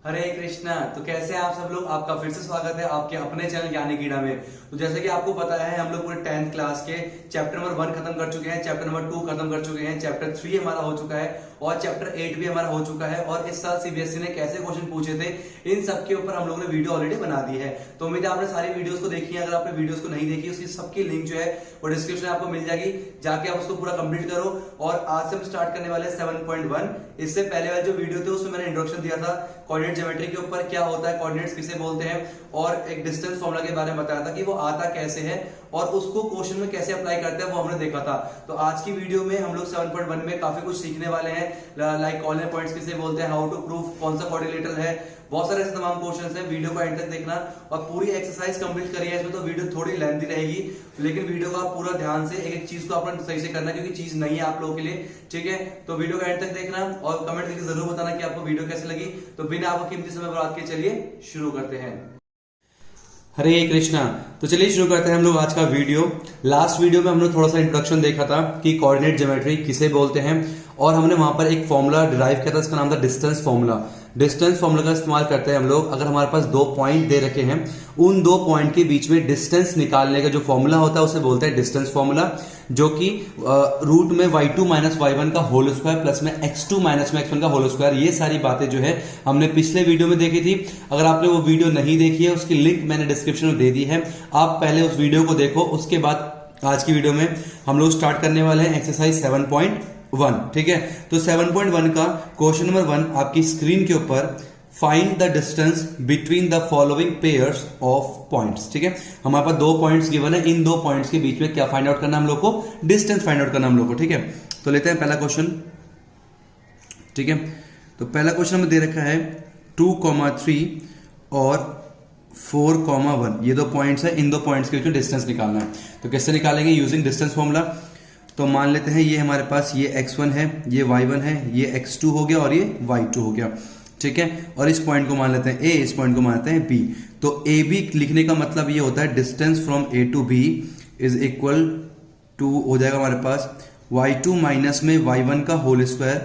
हरे कृष्णा। तो कैसे हैं आप सब लोग। आपका फिर से स्वागत है आपके अपने चैनल ज्ञानी कीड़ा में। तो जैसे कि आपको पता है हम लोग पूरे 10th क्लास के चैप्टर नंबर 1 खत्म कर चुके हैं, चैप्टर नंबर 2 खत्म कर चुके हैं, चैप्टर 3 हमारा हो चुका है और चैप्टर 8 भी हमारा हो चुका है। और इस साल सीबीएसई ने कैसे क्वेश्चन पूछे थे इन सब के ऊपर हम लोगों ने वीडियो ऑलरेडी बना दी है। तो उम्मीद है आपने सारी वीडियोस को देखी है। अगर आपने वीडियोस को नहीं देखी उसकी सबकी लिंक जो है वो डिस्क्रिप्शन में आपको मिल जाएगी, जाके आप उसको पूरा कंप्लीट करो। और आज से हम स्टार्ट करने वाले 7.1। इससे पहले वाले जो वीडियो थे उसमें मैंने इंट्रोडक्शन दिया था कोऑर्डिनेट ज्योमेट्री के ऊपर, क्या होता है, कोऑर्डिनेट्स किसे बोलते हैं, और एक डिस्टेंस फॉर्मूला के बारे में बताया था कि वो आता कैसे है और उसको क्वेश्चन में कैसे अप्लाई करते हैं वो हमने देखा था। तो आज की वीडियो में हम लोग 7.1 में काफी कुछ सीखने वाले हैं, लाइक कोऑर्डिनेट पॉइंट्स किसे बोलते हैं, हाउ टू प्रूव, कौन सा क्वाड्रिलेटरल है, बहुत सारे ऐसे तमाम क्वेश्चंस हैं। वीडियो को एंड तक देखना और पूरी एक्सरसाइज कंप्लीट करिए। इसमें तो वीडियो थोड़ी लेंथी रहेगी, लेकिन वीडियो का पूरा ध्यान से एक एक चीज को आपने सही से करना, क्योंकि चीज नहीं है आप लोगों के लिए, ठीक है। तो वीडियो को एंड तक देखना और कमेंट करके जरूर बताना कि आपको वीडियो कैसे लगी। तो बिना आपको कीमती समय बर्बाद के चलिए शुरू करते हैं। हरे कृष्णा। तो चलिए शुरू करते हैं हम लोग आज का वीडियो। लास्ट वीडियो में हमने थोड़ा सा इंट्रोडक्शन देखा था कि कोऑर्डिनेट ज्योमेट्री किसे बोलते हैं, और हमने वहां पर एक फॉर्मूला डिराइव किया था, इसका नाम था डिस्टेंस फॉर्मूला। डिस्टेंस फॉर्मूला का इस्तेमाल करते हैं हम लोग, अगर हमारे पास दो पॉइंट दे रखे हैं, उन दो पॉइंट के बीच में डिस्टेंस निकालने का जो फॉर्मूला होता है उसे बोलते हैं डिस्टेंस फॉर्मूला, जो कि रूट में y2 माइनस y1 का होल स्क्वायर प्लस में x2 माइनस में x1 का होल स्क्वायर। ये सारी बातें जो है हमने पिछले वीडियो में देखी थी। अगर आपने वो वीडियो नहीं देखी है उसकी लिंक मैंने डिस्क्रिप्शन में दे दी है, आप पहले उस वीडियो को देखो। उसके बाद आज की वीडियो में हम लोग स्टार्ट करने वाले हैं एक्सरसाइज 7.1, ठीक है। तो 7.1 का क्वेश्चन नंबर 1 आपकी स्क्रीन के ऊपर, find the distance between the following pairs of points, ठीक है। हमारे पास दो पॉइंट्स गिवन है, इन दो पॉइंट्स के बीच में क्या फाइंड आउट करना हम लोग को, डिस्टेंस फाइंड आउट करना हम लोग को, ठीक है। तो लेते हैं पहला क्वेश्चन, ठीक है। तो पहला क्वेश्चन हमें दे रखा है 2,3 और 4,1, ये दो पॉइंट्स है, इन दो पॉइंट्स के बीच में डिस्टेंस निकालना है। तो कैसे निकालेंगे, यूजिंग डिस्टेंस फॉर्मूला। तो मान लेते हैं ये हमारे पास ये x1 है, ये y1 है, ये x2 हो गया और ये y2 हो गया, ठीक है। और इस पॉइंट को मान लेते हैं a, इस पॉइंट को मान लेते हैं b। तो ab लिखने का मतलब ये होता है distance from a to b is equal to हो जाएगा हमारे पास y2 माइनस में y1 का होल स्क्वायर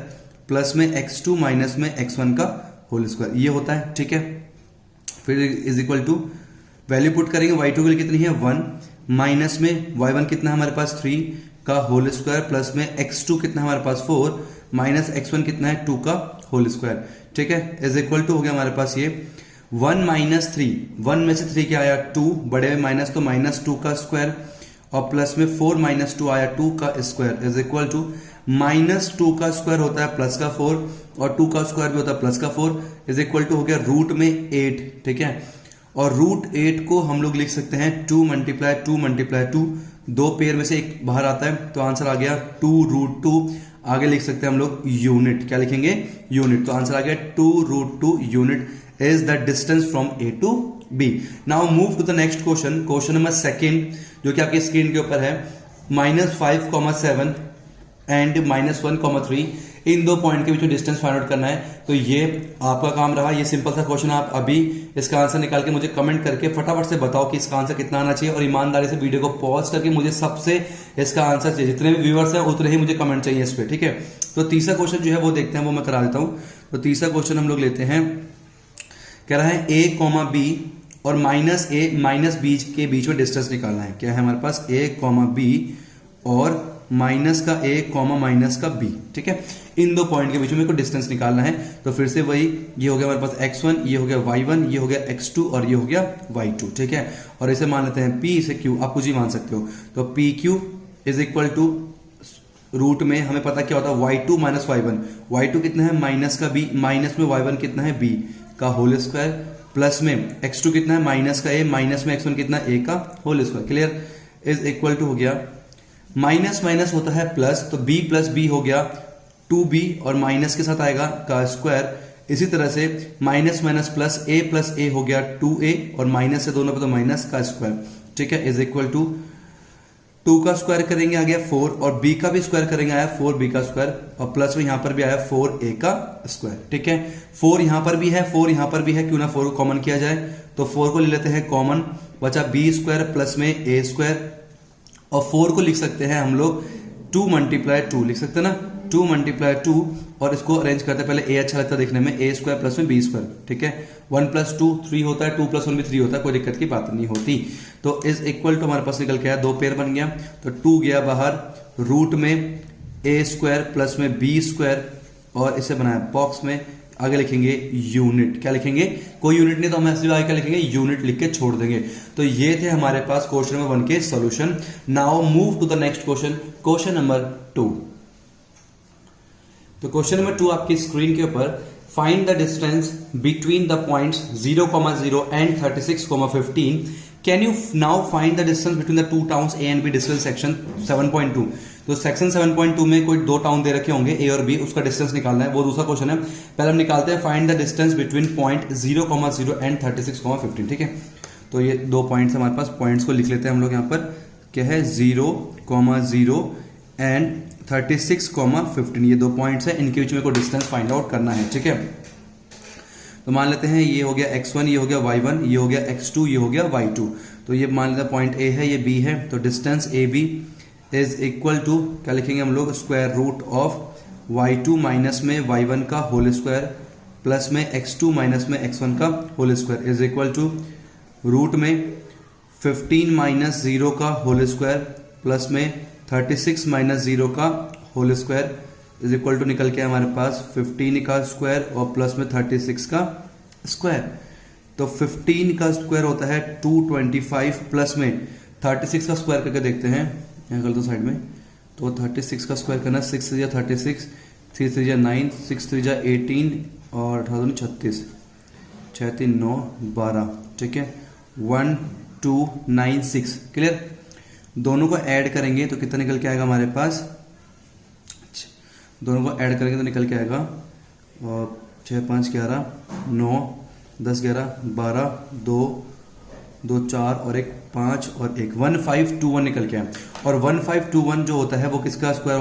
प्लस में x2 माइनस में x1 का होल स्क्वायर, ये होता है, ठीक है। फिर is equal to value put करेंगे, y2 की कितनी है 1 माइनस में y1 कितना है हमारे पास 3 का होल स्क्वायर प्लस में x2 कितना है हमारे पास 4 माइनस x1 कितना है 2 का होल स्क्वायर, ठीक है। इज इक्वल टू हो गया हमारे पास ये 1 माइनस 3, 1 में से 3 क्या आया 2, बड़े में माइनस तो माइनस 2 का स्क्वायर और प्लस में 4 माइनस 2 आया 2 का square is equal to minus 2 का स्क्वायर होता है प्लस का 4 और 2 का स्क्वायर भी होता है प्लस का 4 इज इक्वल टू हो गया रूट में 8, ठीक है। और रूट 8 को हम लोग लिख सकते हैं 2 मल्टीप्लाई 2, दो पेयर में से एक बाहर आता है तो आंसर आ गया 2 रूट 2। आगे लिख सकते हैं हम लोग यूनिट, क्या लिखेंगे यूनिट। तो आंसर आ गया 2 root 2 unit is the distance from A to B. Now move to the next question, question number 2 जो कि आपकी स्क्रीन के ऊपर है, -5,7 एंड -1,3 इन दो पॉइंट के बीच में डिस्टेंस फाइंड आउट करना है। तो ये आपका काम रहा, ये सिंपल सा क्वेश्चन। आप अभी इसका आंसर निकाल के मुझे कमेंट करके फटाफट से बताओ कि इसका आंसर कितना आना चाहिए, और ईमानदारी से वीडियो को पॉज करके मुझे सबसे इसका आंसर चाहिए, जितने भी व्यूअर्स हैं उतने ही मुझे कमेंट चाहिए इस पे, ठीक है। तो तीसरा क्वेश्चन जो है वो देखते हैं, वो मैं करा देता हूं। तो तीसरा क्वेश्चन हम लोग लेते हैं, कह रहा है a, b और -a माइनस b के बीच में डिस्टेंस निकालना है। क्या है हमारे पास a, b और माइनस का a, माइनस का b, ठीक है। इन दो पॉइंट के बीच में मेरे को डिस्टेंस निकालना है। तो फिर से वही, ये हो गया हमारे पास x1, ये हो गया y1, ये हो गया x2 और ये हो गया y2, ठीक है। और इसे मान लेते हैं p, इसे q, आप कुछ ही मान सकते हो। तो pq is equal to root में हमें पता क्या होता है y2 माइनस y1, y2 कितना है माइनस का b, माइनस में y1 कितना है b का होल स्क्वायर प्लस में x2 कितना है माइनस का a, माइनस में x1 कितना a का whole square, clear. Is equal to हो गया माइनस माइनस होता है प्लस, तो b प्लस b हो गया 2b और माइनस के साथ आएगा का स्क्वायर। इसी तरह से माइनस माइनस प्लस a हो गया 2a और माइनस से दोनों पे तो माइनस का स्क्वायर, ठीक है। इज इक्वल टू 2 का स्क्वायर करेंगे आ गया 4 और b का भी स्क्वायर करेंगे आया 4b का स्क्वायर और प्लस में यहां पर भी आया 4a का स्क्वायर, ठीक है। 4 यहां पर भी है, 4 यहां पर भी है, क्यों ना 4 को कॉमन किया जाए। तो 4 को ले लेते हैं कॉमन, बचा b स्क्वायर प्लस में a स्क्वायर और 4 को लिख सकते हैं हम लोग 2 मल्टीप्लाई 2 लिख सकते हैं ना, 2 मल्टीप्लाई 2, और इसको अरेंज करते हैं। पहले ए अच्छा लगता है देखने में, ए स्क्वायर प्लस में बी स्क्वायर, ठीक है। 1 + 2 3 होता है, 2 + 1 भी 3 होता है, कोई दिक्कत की बात नहीं होती। तो इज इक्वल टू हमारे पास निकल के आया, 2 पेयर बन गया, तो 2 गया बाहर, रूट में ए स्क्वायर प्लस में बी स्क्वायर, और इसे बनाया बॉक्स में, आगे लिखेंगे यूनिट। क्या लिखेंगे? कोई यूनिट नहीं तो हम ऐसे आगे क्या लिखेंगे? यूनिट लिख के छोड़ देंगे। तो ये थे हमारे पास क्वेश्चन नंबर 1 के solution. Now move to the next question, question number 2। तो क्वेश्चन नंबर 2 आपकी स्क्रीन के ऊपर, find the distance between the points 0,0 and 36,15। Can you now find the distance between the 2 towns A and B distance section 7.2। तो section 7.2 में कोई 2 town दे रखे होंगे ए और बी, उसका डिस्टेंस निकालना है, वो दूसरा क्वेश्चन है। पहले हम निकालते हैं find the distance between point 0,0 and 36,15, ठीक है। तो ये 2 पॉइंट्स हमारे पास, पॉइंट्स को लिख लेते हैं हम लोग यहाँ पर, क्या है 0,0 एंड 36,15, ये 2 पॉइंट्स है, इनके बीच में को डिस्टेंस फाइंड आउट करना है, ठीक है। तो मान लेते हैं ये हो गया x1, ये हो गया y1, ये हो गया x2, ये हो गया y2। तो ये मान लेते हैं पॉइंट A है, ये B है, तो distance AB is equal to, क्या लिखेंगे हम लोग, square root of y2 minus में y1 का होल स्क्वायर प्लस में x2 माइनस में x1 का whole square is equal to root में 15 माइनस 0 का होल स्क्वायर प्लस में 36 माइनस 0 का whole square is equal to निकल के हमारे पास 15 का स्क्वायर और प्लस में 36 का स्क्वायर। तो 15 का स्क्वायर होता है 225 प्लस में 36 का स्क्वायर करके देखते हैं, यहाँ कर दो साइड में। तो 36 का स्क्वायर करना, 6 3 36, 3 3 9, 6 3 18 और 18 36, 6 3 9 12, ठीक है। 1 2 9 6, क्लियर। दोनों को ऐड करेंगे तो कितना निकल के आएगा हमारे पास, दोनों को ऐड करेंगे तो निकल के आएगा 6 5 11 9 10 11 12 2 2 4 और 1 5 और 1 1521 निकल के आए। और 1521 जो होता है वो किसका स्क्वायर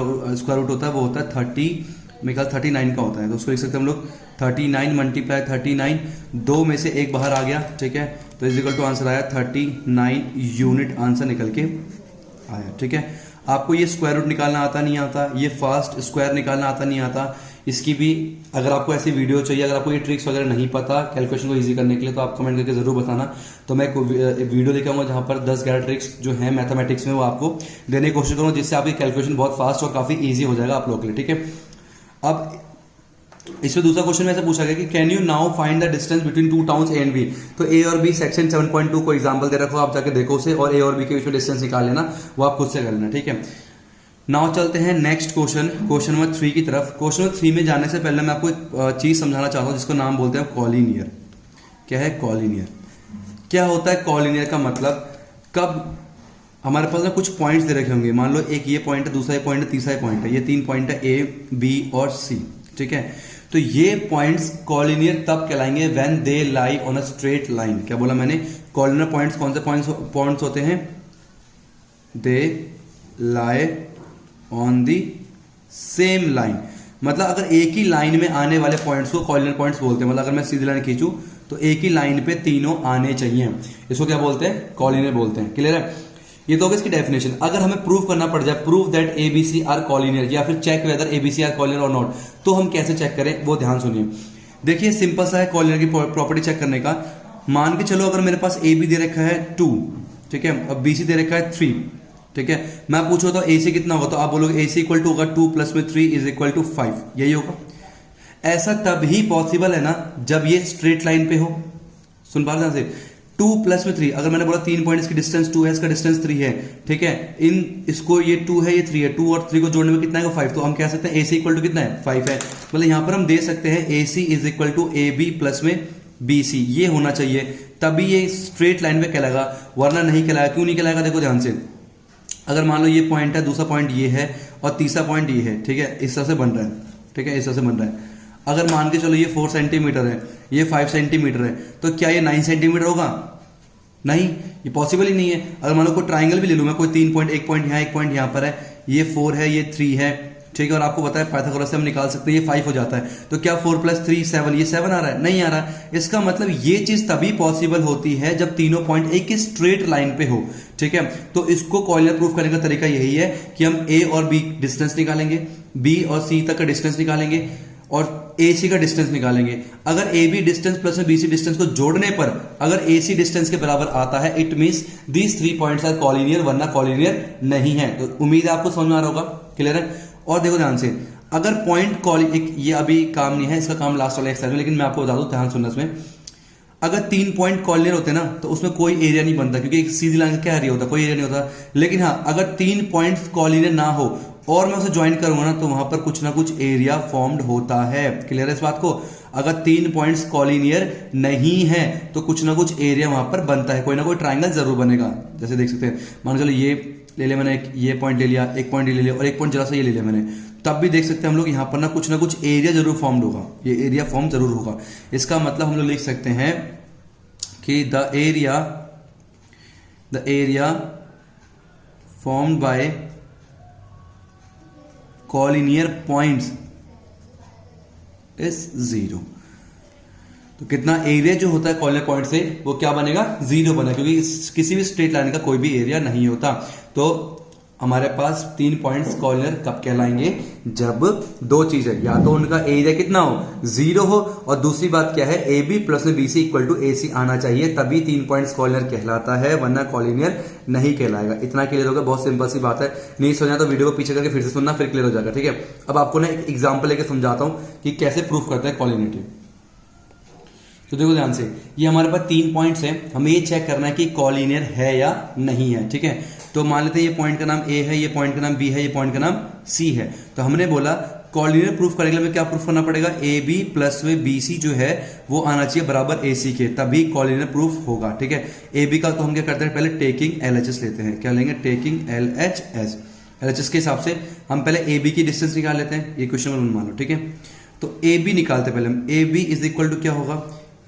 रूट होता है, वो होता है 39 का होता है। तो उसको लिख सकते हैं हम लोग 39 मल्टीप्लाई 39, 2 में से 1 बाहर आ गया, ठीक है। तो इज इक्वल टू आंसर आया 39 यूनिट, आंसर निकल के आया, ठीक है। आपको ये स्क्वायर रूट निकालना आता नहीं आता, ये फास्ट स्क्वायर निकालना आता नहीं आता, इसकी भी अगर आपको ऐसी वीडियो चाहिए, अगर आपको ये ट्रिक्स वगैरह नहीं पता कैलकुलेशन को इजी करने के लिए, तो आप कमेंट करके जरूर बताना। तो मैं एक वीडियो लेकर जहां पर 10-11 ट्रिक्स जो है मैथमेटिक्स में वो आपको देने की कोशिश करूंगा, जिससे आपकी कैलकुलेशन बहुत फास्ट और काफी ईजी हो जाएगा आप लोगों के लिए, ठीक है। अब इसमें दूसरा क्वेश्चन में ऐसा पूछा गया कि can you now find the distance between 2 towns A and B. तो ए और बी सेक्शन 7.2 को एग्जांपल दे रखो, आप जाके देखो उसे, और ए और बी के बीच में डिस्टेंस निकाल लेना, वो आप खुद से कर लेना, ठीक है। नाउ चलते हैं नेक्स्ट क्वेश्चन, क्वेश्चन नंबर 3 की तरफ। क्वेश्चन नंबर 3 में जाने से पहले मैं आपको एक चीज समझाना चाहता हूं जिसको नाम बोलते हैं कॉलिनियर। क्या है कॉलिनियर? क्या होता है कॉलिनियर का मतलब, कब हमारे पास ना कुछ पॉइंट्स दे रखे होंगे, मान लो एक ये पॉइंट है, दूसरा पॉइंट है, तीसरा पॉइंट है, ये 3 पॉइंट है ए बी और सी, ठीक है। तो ये पॉइंट्स कॉलिनियर तब कहलाएंगे when they lie on a straight line. क्या बोला मैंने? कॉलिनियर पॉइंट्स कौन से पॉइंट्स होते हैं? They lie on the same line, मतलब अगर एक ही लाइन में आने वाले पॉइंट्स को कॉलिनियर पॉइंट्स बोलते हैं। मतलब अगर मैं सीधी लाइन खींचूं तो एक ही लाइन पे तीनों आने चाहिए, इसको क्या बोलते हैं? कॉलिनियर बोलते हैं, क्लियर है। ये तो होगा इसकी डेफिनेशन। अगर हमें प्रूव करना पड़ जाए, prove that ABC are collinear, या फिर check whether ABC are collinear और नॉट, तो हम कैसे चेक करें वो ध्यान सुनिए। देखिए सिंपल सा है कॉलिनियर की प्रॉपर्टी चेक करने का। मान के चलो अगर मेरे पास ए बी दे रखा है 2, ठीक है, अब बी सी दे रखा है 3, ठीक है। मैं पूछो तो ए सी कितना होगा, तो आप बोलोगे ए सी इक्वल टू होगा 2 + 3 इज इक्वल टू 5, यही होगा। ऐसा तब ही पॉसिबल है ना जब ये स्ट्रेट लाइन पे हो। सुन पा रहे हैं? 2 + 3, अगर मैंने बोला 3 पॉइंट, इसकी डिस्टेंस 2 है, इसका डिस्टेंस 3 है, ठीक है। इसको ये 2 है, ये 3 है, 2 और 3 को जोड़ने में कितना है? 5। तो हम कह सकते हैं ए सी इक्वल टू कितना है? 5 है। मतलब यहां पर हम दे सकते हैं A C is equal to A B plus में बी सी, ये होना चाहिए, तभी ये स्ट्रेट लाइन पे कहलाएगा, वरना नहीं कहलाएगा। क्यों नहीं कहलाएगा? देखो ध्यान से, अगर मान लो ये पॉइंट है, दूसरा पॉइंट ये है और तीसरा पॉइंट ये है, ठीक है, इस तरह से बन रहा है, ठीक है, इस तरह से बन रहा है। अगर मान के चलो ये 4 सेंटीमीटर है, ये 5 सेंटीमीटर है, तो क्या ये 9 सेंटीमीटर होगा? नहीं, ये पॉसिबल ही नहीं है। अगर मान लो कोई ट्राइंगल भी ले लूं मैं, कोई 3 पॉइंट, एक पॉइंट यहां पर है, ये 4 है, ये 3 है, ठीक है, और आपको पता है पाइथागोरस से हम निकाल सकते हैं, ये 5 हो जाता है। तो क्या 4 + 3 7, ये 7 आ रहा है? नहीं आ रहा। इसका मतलब ये चीज तभी पॉसिबल होती है जब तीनों पॉइंट एक स्ट्रेट लाइन पे हो। ठीक है, तो इसको कॉइलर प्रूफ करने का तरीका यही है कि हम ए और बी डिस्टेंस निकालेंगे, बी और सी तक का डिस्टेंस निकालेंगे और ए सी का डिस्टेंस निकालेंगे। अगर ए बी डिस्टेंस प्लस में बी सी डिस्टेंस को जोड़ने पर अगर ए सी डिस्टेंस के बराबर आता है, it means these 3 points are collinear, वरना कॉलिनियर नहीं है। तो उम्मीद है आपको समझ में आ रहा होगा, क्लियर है। और देखो ध्यान से, अगर पॉइंट एक ये अभी काम नहीं है, इसका काम लास्ट वाले एक्सरसाइज में, लेकिन मैं आपको बता दूं, ध्यान सुनना इसमें। अगर 3 पॉइंट कॉलिनियर होते ना तो उसमें कोई एरिया नहीं बनता, क्योंकि एक सीधी लाइन का क्या एरिया होता, कोई एरिया नहीं होता। लेकिन हाँ, अगर 3 पॉइंट्स कॉलिनियर ना हो और मैं उसे ज्वाइन करूंगा ना, तो वहां पर कुछ ना कुछ एरिया फॉर्म्ड होता है। क्लियर है इस बात को। अगर 3 पॉइंट्स कॉलिनियर नहीं है तो कुछ ना कुछ एरिया वहां पर बनता है, कोई ना कोई ट्राइंगल जरूर बनेगा। जैसे देख सकते हैं, मान चलो ये ले लिया मैंने, ये पॉइंट ले लिया, एक पॉइंट ले लिया और एक पॉइंट जरा सा ये ले लिया मैंने, तब भी देख सकते हैं हम लोग यहाँ पर ना कुछ एरिया जरूर फॉर्म्ड होगा, ये एरिया फॉर्म जरूर होगा। इसका मतलब हम लोग लिख सकते हैं कि the area formed by collinear points is 0। तो कितना एरिया जो होता है कॉलिनियर पॉइंट से वो क्या बनेगा, 0 बना, क्योंकि किसी भी स्ट्रेट लाइन का कोई भी एरिया नहीं होता। तो हमारे पास 3 पॉइंट्स कॉलिनियर कब कहलाएंगे, जब 2 चीजें, या तो उनका एरिया कितना हो, 0 हो, और दूसरी बात क्या है, ए बी प्लस में बी सी इक्वल टू ए सी आना चाहिए, तभी 3 पॉइंट्स कॉलिनियर कहलाता है, वरना कॉलिनियर नहीं कहलाएगा। इतना क्लियर होगा, बहुत सिंपल सी बात है। नहीं समझा तो वीडियो को पीछे करके फिर से सुनना, फिर क्लियर हो जाएगा। ठीक है, अब आपको ना एक एग्जाम्पल लेकर समझाता हूं कि कैसे प्रूफ करते हैं कॉलिनिटी। तो देखो ध्यान से, ये हमारे पास 3 पॉइंट्स हैं, हमें ये चेक करना है कि कॉलिनियर है या नहीं है। ठीक है, तो मान लेते हैं ये पॉइंट का नाम ए है, ये पॉइंट का नाम बी है, ये पॉइंट का नाम सी है। तो हमने बोला कॉलिनियर प्रूफ करने के लिए हमें क्या प्रूफ करना पड़ेगा, ए बी प्लस में बी सी जो है वो आना चाहिए बराबर ए सी के, तभी कॉलिनियर प्रूफ होगा। ठीक है, ए बी का तो हम क्या करते हैं, पहले टेकिंग LHS लेते हैं। क्या लेंगे, टेकिंग LHS के हिसाब से हम पहले ए बी की डिस्टेंस निकाल लेते हैं, ये क्वेश्चन मान लो। ठीक है, तो ए बी निकालते पहले हम, A B is equal to क्या होगा,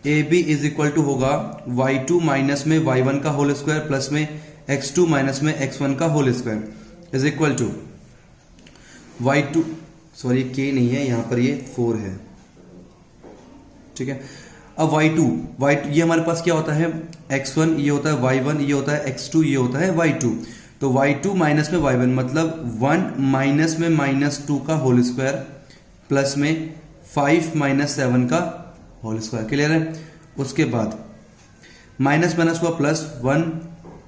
A B is equal to होगा y2 माइनस में y1 का होल स्क्वायर प्लस में x2 माइनस में x1 का whole square is equal to y2, sorry k नहीं है यहां पर, ये 4 है। ठीक है, अब y2 ये हमारे पास क्या होता है, x1 ये होता है, y1 ये होता है, x2 ये होता है y2। तो y2 माइनस में y1 मतलब 1 माइनस में -2 का होल स्क्वायर प्लस में 5 माइनस 7 का होल स्क्वायर। क्लियर है। उसके बाद माइनस माइनस हुआ प्लस, 1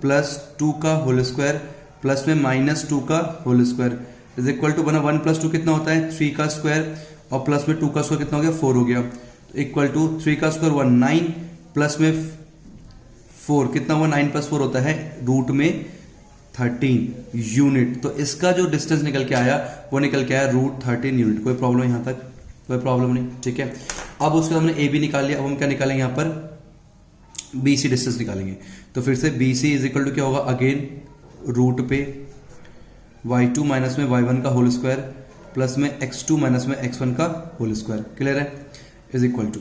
प्लस 2 का होल स्क्वायर प्लस में -2 का whole square is equal to बना 1 + 2 कितना होता है, 3 का स्क्वायर, और प्लस में 2 का स्क्वायर कितना हो गया, 4 हो गया। तो इक्वल टू 3 का स्क्वायर हुआ 9 प्लस में 4 कितना हुआ, 9 + 4 होता है रूट में 13 यूनिट। तो इसका जो डिस्टेंस निकल के आया वो निकल के आया √13 यूनिट। कोई प्रॉब्लम यहां तक, कोई प्रॉब्लम नहीं। ठीक है, अब उसके बाद हमने ए बी निकाल लिया, अब हम क्या निकालेंगे यहाँ पर, बी सी डिस्टेंस निकालेंगे। तो फिर से B C is equal to क्या होगा, अगेन रूट पे y2 माइनस में y1 का होल स्क्वायर प्लस में x2 माइनस में x1 का होल स्क्वायर। क्लियर है, इज इक्वल टू,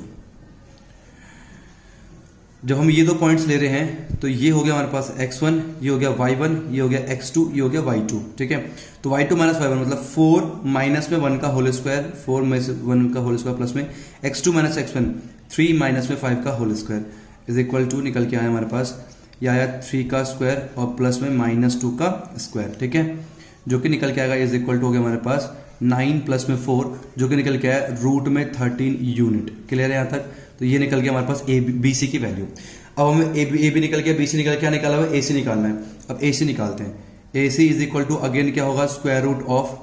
जब हम ये 2 पॉइंट्स ले रहे हैं तो ये हो गया हमारे पास x1, ये हो गया y1, ये हो गया x2, ये हो गया y2। ठीक है, तो y2 माइनस y1 मतलब 4 माइनस में 1 का होल स्क्वायर, 4 माइनस 1 का होल स्क्वायर प्लस में x2 माइनस x1 3 माइनस में 5 का whole square is equal to, निकल के आया हमारे पास, यह आया 3 का स्क्वायर और प्लस में -2 का स्क्वायर। ठीक है, जो कि निकल के आएगा इज इक्वल टू हो गया हमारे पास 9 प्लस में 4 जो कि निकल के आया रूट में 13 यूनिट। क्लियर है यहाँ तक। तो ये निकल गया हमारे पास ए बी सी की वैल्यू। अब हमें ए बी निकल गया, बी सी निकल क्या निकाला हुआ, ए सी निकालना है। अब ए सी निकालते हैं, A C is equal to again क्या होगा, square root of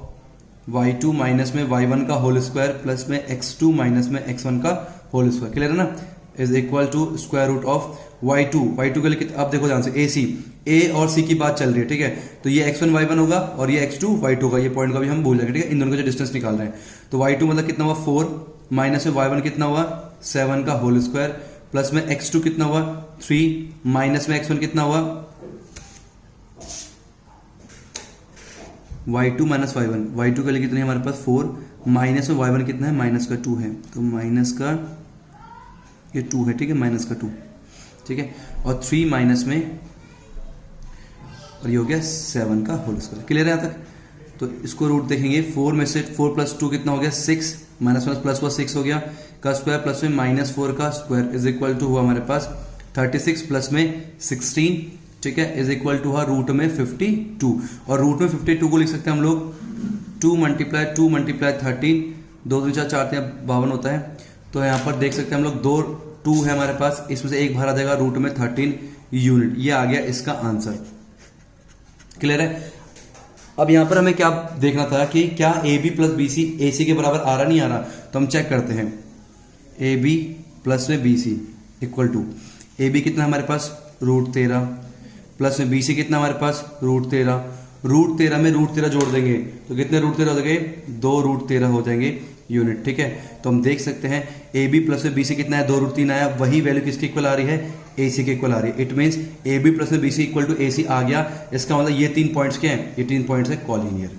y2 minus में y1 का होल स्क्वायर प्लस में x2 माइनस में x1 का होल स्क्वायर। क्लियर है ना, is equal to square root of y2 के लिए। अब देखो ध्यान से, ए सी, ए और सी की बात चल रही है। ठीक है, तो ये x1 y1 होगा और ये x2 y2 होगा, ये पॉइंट का भी हम भूल जाएंगे। ठीक है, इन दोनों का जो डिस्टेंस निकाल रहे हैं, तो y2 मतलब कितना हुआ 4 माइनस में y1 कितना हुआ 7 का होल स्क्वायर प्लस में x2 कितना हुआ 3 माइनस में x1 कितना हुआ y2 माइनस y2 के लिए कितने हमारे पास 4 माइनस में y1 कितना है माइनस का 2 है, तो माइनस का ये 2 है। ठीक है, माइनस का 2। ठीक है, और 3 माइनस में, और ये हो गया 7 का होल स्क्वायर। क्लियर है यहाँ तक। तो इसको रूट देखेंगे, 4 में से 4 + 2 कितना हो गया 6, माइनस माइनस प्लस हुआ 6 हो गया का स्क्वायर प्लस में -4 का स्क्वायर इज इक्वल टू हुआ हमारे पास 36 प्लस में 16, ठीक है, इज इक्वल टू हुआ रूट में 52। और रूट में 52 को लिख सकते हैं हम लोग 2 × 13, 2 × 4 4 52 होता है। तो यहाँ पर देख सकते हैं हम लोग 2 2 है हमारे पास, इसमें से एक बाहर आ जाएगा रूट में 13 यूनिट। ये आ गया इसका आंसर। क्लियर है। अब यहां पर हमें क्या देखना था कि क्या AB + BC AC के बराबर आ रहा नहीं आ रहा, तो हम चेक करते हैं। AB प्लस में BC इक्वल टू AB कितना हमारे पास √13 प्लस में BC कितना हमारे पास √13, √13 में √13 जोड़ देंगे तो कितने √13 हो जाएंगे 2 √13 हो जाएंगे यूनिट, ठीक है। तो हम देख सकते हैं AB प्लस में BC कितना है 2 √3 आया, वही वैल्यू किसके इक्वल आ रही है AC के इक्वल आ रही है। इट मीन्स AB प्लस में BC इक्वल टू AC आ गया। इसका मतलब ये 3 पॉइंट्स क्या हैं, ये 3 पॉइंट्स है कॉलिनियर।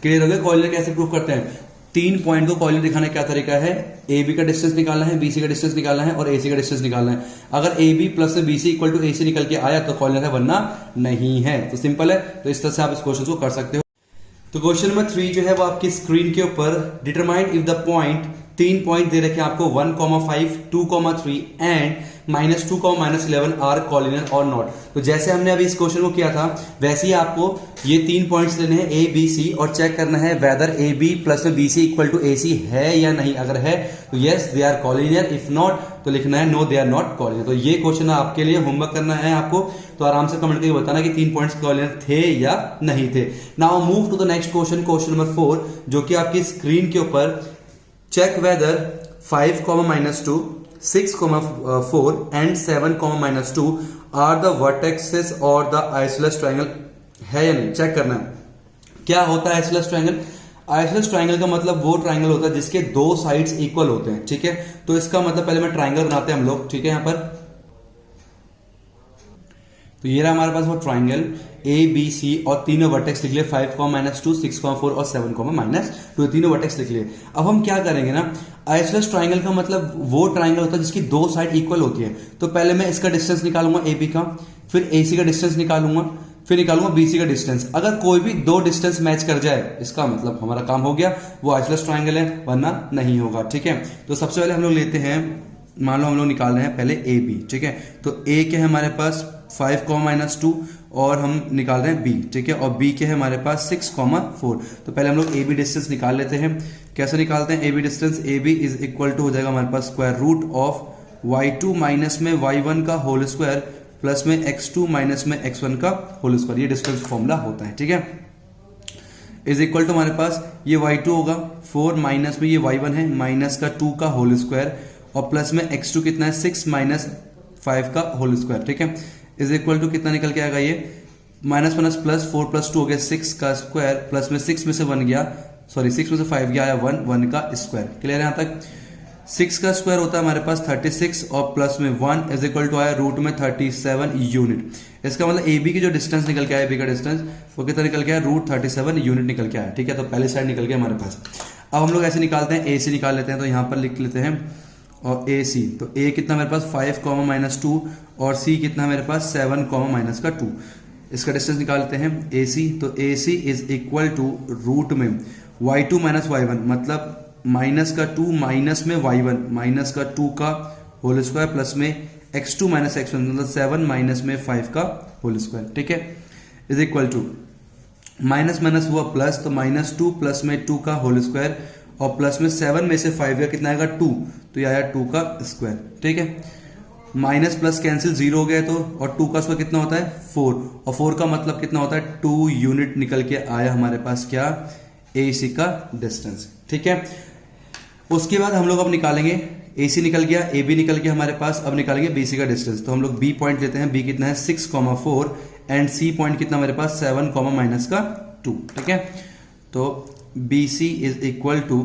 क्लियर हो गया। कॉलिनियर कैसे प्रूव करते हैं, 3 पॉइंट को कॉलिनियर दिखाने का क्या तरीका है, AB का डिस्टेंस निकालना है, BC का डिस्टेंस निकालना है और AC का डिस्टेंस निकालना है। अगर AB प्लस में BC इक्वल टू AC निकल के आया तो कॉलिनियर है, वरना नहीं है। तो सिंपल है। तो इस तरह से आप इस क्वेश्चन को कर सकते हो। तो क्वेश्चन नंबर 3 जो है वो आपकी स्क्रीन के ऊपर determine if the point, 3 point दे रखे हैं आपको 1,5, 2,3 एंड -2, -11 आर कॉलिनियर और नॉट। तो जैसे हमने अभी इस क्वेश्चन को किया था वैसे ही आपको ये 3 पॉइंट्स लेने हैं A B C और चेक करना है वेदर AB प्लस में BC इक्वल टू AC है या नहीं। अगर है तो yes they are collinear, if not तो लिखना है no they are not collinear. तो ये क्वेश्चन आपके लिए होमवर्क करना है आपको, तो आराम से कमेंट करके बताना कि 3 पॉइंट्स कॉलिनियर थे या नहीं थे। Now move to the next question, question number 4, जो कि आपकी स्क्रीन के ऊपर check whether 5, -2, 6, 4 and 7, -2 are the vertices or the isosceles triangle है या नहीं, चेक करना है। क्या होता है आइसोसेलेस ट्रायंगल? आइसोसेलेस ट्रायंगल का मतलब वो ट्रायंगल होता है जिसके 2 साइड्स इक्वल होते हैं, ठीक है। तो इसका मतलब पहले मैं ट्रायंगल बनाते हैं हम लोग, ठीक है। यहां पर तो ये रहा हमारे पास वो ट्रायंगल ABC और तीनों वर्टेक्स लिख लिए 5, -2, 6, 4 और 7, -2, ये तीनों वर्टेक्स लिख लिए। अब हम क्या करेंगे ना, आइसोसेलेस ट्रायंगल का मतलब वो ट्रायंगल होता है जिसकी 2 साइड इक्वल होती है। तो पहले मैं इसका डिस्टेंस निकालूंगा AB का, फिर AC का डिस्टेंस निकालूंगा, फिर निकालूंगा BC का डिस्टेंस। अगर कोई भी 2 डिस्टेंस मैच कर जाए इसका मतलब हमारा काम हो गया, वो आइसोसेलेस ट्रायंगल है, वरना नहीं होगा, ठीक है। तो सबसे पहले हम लोग लेते हैं, मान लो हम लोग निकाल रहे हैं पहले AB, ठीक है। तो A क्या है हमारे पास 5, -2 और हम निकाल रहे हैं B, ठीक है। और B क्या है हमारे पास 6, 4। तो पहले हम लोग AB डिस्टेंस निकाल लेते हैं। कैसे निकालते हैं AB distance? AB is equal to हो जाएगा हमारे पास square root of y2 minus में y1 का होल स्क्वायर प्लस में x2 माइनस में x1 का होल स्क्वायर। ये डिस्टेंस फॉर्मूला होता है, ठीक है। इज इक्वल टू हमारे पास ये y2 होगा 4 माइनस में ये y1 है माइनस का 2 का होल स्क्वायर और प्लस में x2 कितना है 6 माइनस 5 का होल स्क्वायर, ठीक है। इज इक्वल टू कितना निकल के आएगा ये माइनस प्लस 4 + 2 हो गया 6 का स्क्वायर प्लस में 6 में से 1 गया, सॉरी 6 में से 5 गया आया 1 का स्क्वायर। क्लियर है यहां तक? 6 का स्क्वायर होता है हमारे पास 36 और प्लस में 1 इज इक्वल टू आया रूट में 37 यूनिट। इसका मतलब AB की जो डिस्टेंस निकल के आया, AB का डिस्टेंस वो कितना निकल के आया √37 यूनिट निकल के आया, ठीक है। तो पहले साइड निकल गया हमारे पास। अब हम लोग ऐसे निकालते हैं, AC निकाल लेते हैं। तो यहां पर लिख लेते हैं और AC, तो A कितना मेरे पास 5, -2 और C कितना मेरे पास 7, -2। इसका डिस्टेंस निकालते हैं AC, तो AC is equal to root में y2 माइनस y1 मतलब माइनस का 2 माइनस में y1 माइनस का 2 का होल स्क्वायर प्लस में x2 माइनस x1 मतलब 7 माइनस में 5 का होल स्क्वायर, ठीक है। Is equal to minus minus हुआ प्लस, तो -2 प्लस में 2 का होल स्क्वायर और प्लस में 7 में से 5 का कितना आएगा 2, तो ये आया 2 का स्क्वायर, ठीक है। माइनस प्लस कैंसिल 0 हो गया तो, और 2 का स्क्वायर कितना होता है 4 और 4 का मतलब कितना होता है 2 यूनिट निकल के आया हमारे पास क्या AC का डिस्टेंस, ठीक है। उसके बाद हम लोग अब निकालेंगे AC निकल गया, AB निकल गया हमारे पास, अब निकालेंगे BC का डिस्टेंस। तो हम लोग B पॉइंट लेते हैं, B कितना है 6, 4 एंड C पॉइंट कितना हमारे पास 7, -2, ठीक है। तो BC is equal to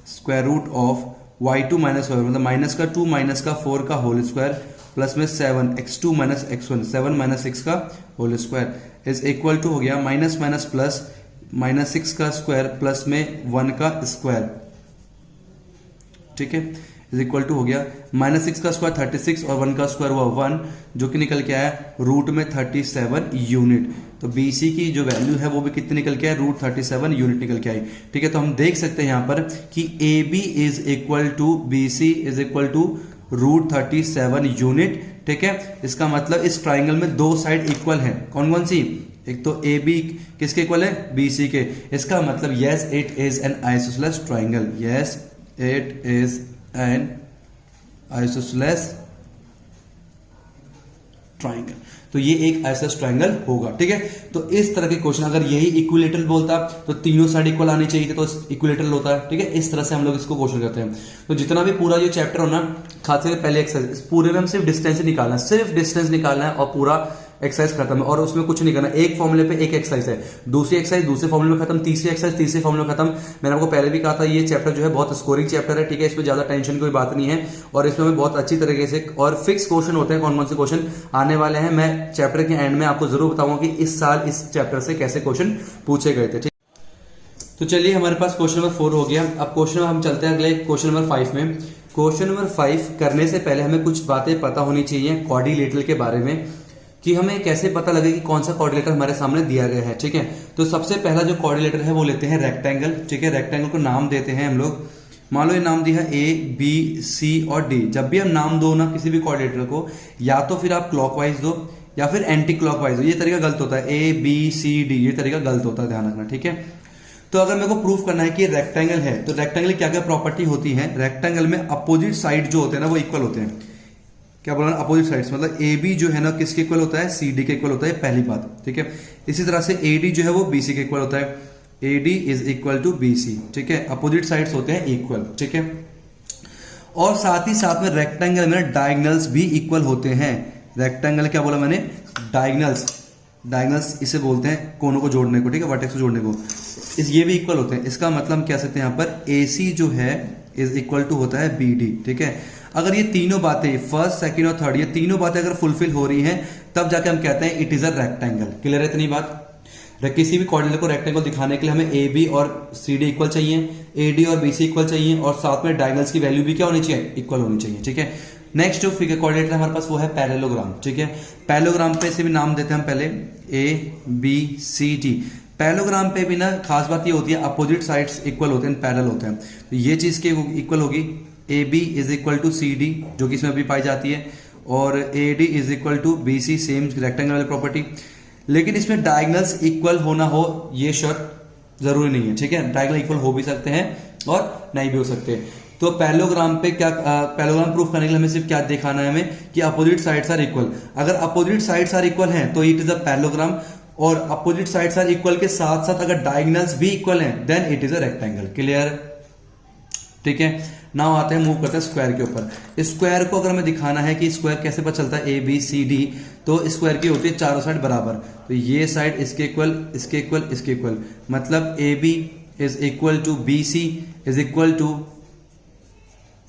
square root of y2 minus y1 मतलब माइनस का 2 माइनस का 4 का होल स्क्वायर प्लस में 7 x2 माइनस x1 7 माइनस 6 का whole square is equal to हो गया माइनस माइनस प्लस -6 का स्क्वायर प्लस में 1 का स्क्वायर, ठीक है। इज इक्वल टू हो गया -6 का स्क्वायर 36 और 1 का स्क्वायर हुआ 1 जो कि निकल के आया रूट में 37 यूनिट। तो BC की जो वैल्यू है वो भी कितनी निकल के आई, √37 यूनिट निकल के आई। ठीक है, तो हम देख सकते हैं यहाँ पर कि AB is equal to BC is equal to √37 unit. ठीक है, इसका मतलब इस ट्राइंगल में दो साइड इक्वल है। कौन कौन सी, एक तो AB किसके इक्वल है, BC के। इसका मतलब yes it is an isosceles triangle, yes it is an isosceles triangle. तो ये एक आइसोसेलेस ट्राइंगल होगा। ठीक है, तो इस तरह के क्वेश्चन, अगर यही इक्विलेटरल बोलता तो तीनों साइड इक्वल आनी चाहिए थी, तो इक्विलेटरल होता है। ठीक है, इस तरह से हम लोग इसको क्वेश्चन करते हैं। तो जितना भी पूरा ये चैप्टर हो ना, खास करके पहले एक्सरसाइज, इस पूरे में हम सिर्फ डिस्टेंस निकालना है, सिर्फ डिस्टेंस निकालना है और पूरा एक्सरसाइज खत्म है। और उसमें कुछ नहीं करना, एक फॉर्मूले पे एक एक्सरसाइज है, दूसरी एक्सरसाइज दूसरे फॉर्मूले में खत्म, तीसरी एक्सरसाइज तीसरे फॉर्मूले में खत्म। मैंने आपको पहले भी कहा था ये चैप्टर जो है बहुत स्कोरिंग चैप्टर है। ठीक है, इसमें ज्यादा टेंशन कोई बात नहीं है और इसमें हमें बहुत अच्छी तरीके से और फिक्स क्वेश्चन होते हैं। कौन कौन से क्वेश्चन आने वाले हैं मैं चैप्टर के एंड में आपको जरूर बताऊंगा कि इस साल इस चैप्टर से कैसे क्वेश्चन पूछे गए थे। ठीक, तो चलिए हमारे पास क्वेश्चन नंबर 4 हो गया। अब क्वेश्चन हम चलते हैं अगले क्वेश्चन नंबर 5 में। क्वेश्चन नंबर 5 करने से पहले हमें कुछ बातें पता होनी चाहिए क्वाड्रिलेटरल के बारे में, कि हमें कैसे पता लगे कि कौन सा क्वाड्रिलेटर हमारे सामने दिया गया है। ठीक है, तो सबसे पहला जो क्वाड्रिलेटर है वो लेते हैं रेक्टेंगल। ठीक है, रेक्टेंगल को नाम देते हैं हम लोग, मान लो ये नाम दिया है A, B, C और D। जब भी हम नाम दो ना किसी भी क्वाड्रिलेटर को, या तो फिर आप क्लॉकवाइज दो या फिर एंटी क्लॉकवाइज दो। ये तरीका गलत होता है, A, B, C, D ये तरीका गलत होता है, ध्यान रखना। ठीक है, तो अगर मेरे को प्रूफ करना है कि रेक्टेंगल है, तो रेक्टेंगल क्या क्या प्रॉपर्टी होती है, रेक्टेंगल में अपोजिट साइड जो होते हैं ना वो इक्वल होते हैं। क्या बोला, अपोजिट साइड्स, मतलब AB जो है ना किसके इक्वल होता है, CD के इक्वल होता है, पहली बात। ठीक है, इसी तरह से AD जो है वो BC के इक्वल होता है, AD is equal to BC। ठीक है, अपोजिट साइड्स होते हैं इक्वल। ठीक है, और साथ ही साथ में रेक्टेंगल में डायगोनल्स भी इक्वल होते हैं। रेक्टेंगल क्या बोला मैंने, डायगोनल्स, डायगोनल्स इसे बोलते हैं कोनों को जोड़ने को। ठीक है, वर्टेक्स को जोड़ने को, ये भी इक्वल होते हैं। इसका मतलब हम कह सकते हैं यहाँ पर AC जो है इज इक्वल टू होता है BD। ठीक है, अगर ये तीनों बातें, फर्स्ट सेकंड और थर्ड, ये तीनों बातें अगर फुलफिल हो रही हैं तब जाके हम कहते हैं it is a rectangle. Clear है इतनी बात। किसी भी क्वाड्रिलेटर को रेक्टेंगल दिखाने के लिए हमें AB और CD इक्वल चाहिए, AD और BC इक्वल चाहिए, और साथ में डायगोनल्स की वैल्यू भी क्या होनी चाहिए, इक्वल होनी चाहिए। ठीक है, नेक्स्ट जो फिगर क्वाड्रिलेटर हमारे पास वो है पैरेललोग्राम। ठीक है, पैरेललोग्राम पे से भी नाम देते हैं हम पहले ABCD। पैरेललोग्राम पे भी ना खास बात ये होती है अपोजिट साइड्स इक्वल होते हैं, पैरेलल होते हैं। तो ये चीज के इक्वल होगी, AB is equal to CD जो कि इसमें भी पाई जाती है, और AD is equal to BC, same rectangle वाली प्रॉपर्टी। लेकिन इसमें डायगोनल्स इक्वल होना हो ये शर्त जरूरी नहीं है। ठीक है, डायगोनल इक्वल हो भी सकते हैं और नहीं भी हो सकते। तो पैरेललोग्राम पे क्या, पैरेललोग्राम प्रूफ करने के लिए हमें सिर्फ क्या दिखाना है, हमें कि अपोजिट साइड्स आर इक्वल। अगर अपोजिट साइड्स आर इक्वल हैं तो इट इज अ पैरेललोग्राम, और अपोजिट साइड्स आर इक्वल के साथ साथ अगर डायगोनल्स भी इक्वल हैं then it is a rectangle. Clear. ठीक है, नाउ आते हैं, मूव करते हैं स्क्वायर के ऊपर। स्क्वायर को अगर हमें दिखाना है कि स्क्वायर कैसे पता चलता है ABCD, तो स्क्वायर की होती है चारों साइड बराबर। तो ये साइड इसके इक्वल, इसके इक्वल, इसके इक्वल, मतलब AB is equal to BC is equal to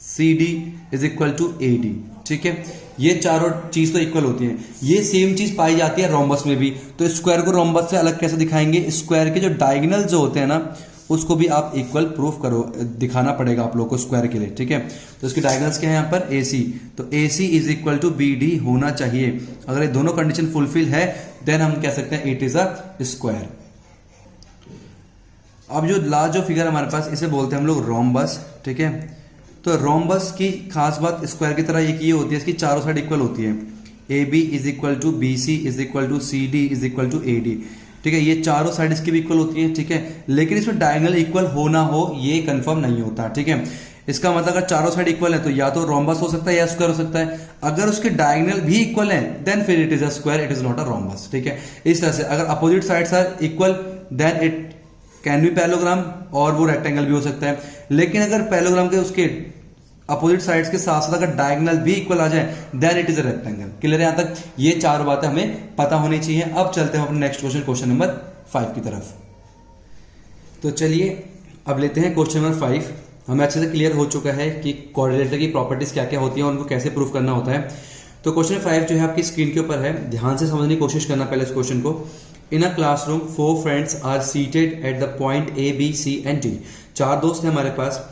CD is equal to AD। ठीक है, ये चारों चीज तो इक्वल होती हैं। ये सेम चीज पाई जाती है रोम्बस में भी। तो स्क्वायर को रोम्बस से अलग कैसे दिखाएंगे, स्क्वायर के जो डायगोनल जो होते हैं ना उसको भी आप इक्वल प्रूफ करो, दिखाना पड़ेगा आप लोग को स्क्वायर के लिए। ठीक है, तो इसके डायगोनल्स क्या है यहाँ पर AC, तो AC is equal to BD होना चाहिए। अगर ये दोनों कंडीशन फुलफिल है देन हम कह सकते हैं इट इज अ स्क्वायर। अब जो लास्ट जो फिगर हमारे पास इसे बोलते हैं हम लोग रोम्बस। ठीक है, तो रोम्बस की खास बात स्क्वायर की तरह एक ये होती है, इसकी चारों साइड इक्वल होती है। AB is equal to BC is equal to CD is equal to AD। ठीक है, ये चारों साइड इसकी भी इक्वल होती है। ठीक है, लेकिन इसमें डायगोनल इक्वल होना हो ये कंफर्म नहीं होता। ठीक है, इसका मतलब अगर चारों साइड इक्वल है तो या तो रोम्बस हो सकता है या स्क्वायर हो सकता है। अगर उसके डायगोनल भी इक्वल है देन फिर it is a square, it is not a rhombus. ठीक है, इस तरह से अगर opposite sides are equal then it can be parallelogram, और वो रेक्टेंगल भी हो सकता है। लेकिन अगर पैरेललोग्राम के उसके अपोजिट साइड्स के साथ साथ अगर डायगोनल भी इक्वल आ जाए then it is a rectangle. Clear है, यहां तक ये चार बातें हमें पता होनी चाहिए। अब चलते हैं अपने नेक्स्ट क्वेश्चन, क्वेश्चन नंबर 5 की तरफ। तो चलिए अब लेते हैं क्वेश्चन नंबर 5। हमें अच्छे से क्लियर हो चुका है कि क्वाड्रिलेटर की प्रॉपर्टीज क्या क्या होती है और उनको कैसे प्रूफ करना होता है। तो क्वेश्चन 5 जो है आपकी स्क्रीन के ऊपर है, ध्यान से समझने की कोशिश करना पहले इस क्वेश्चन को। In a classroom 4 friends are seated at the point A, B, C and D। 4 दोस्त हैं हमारे पास,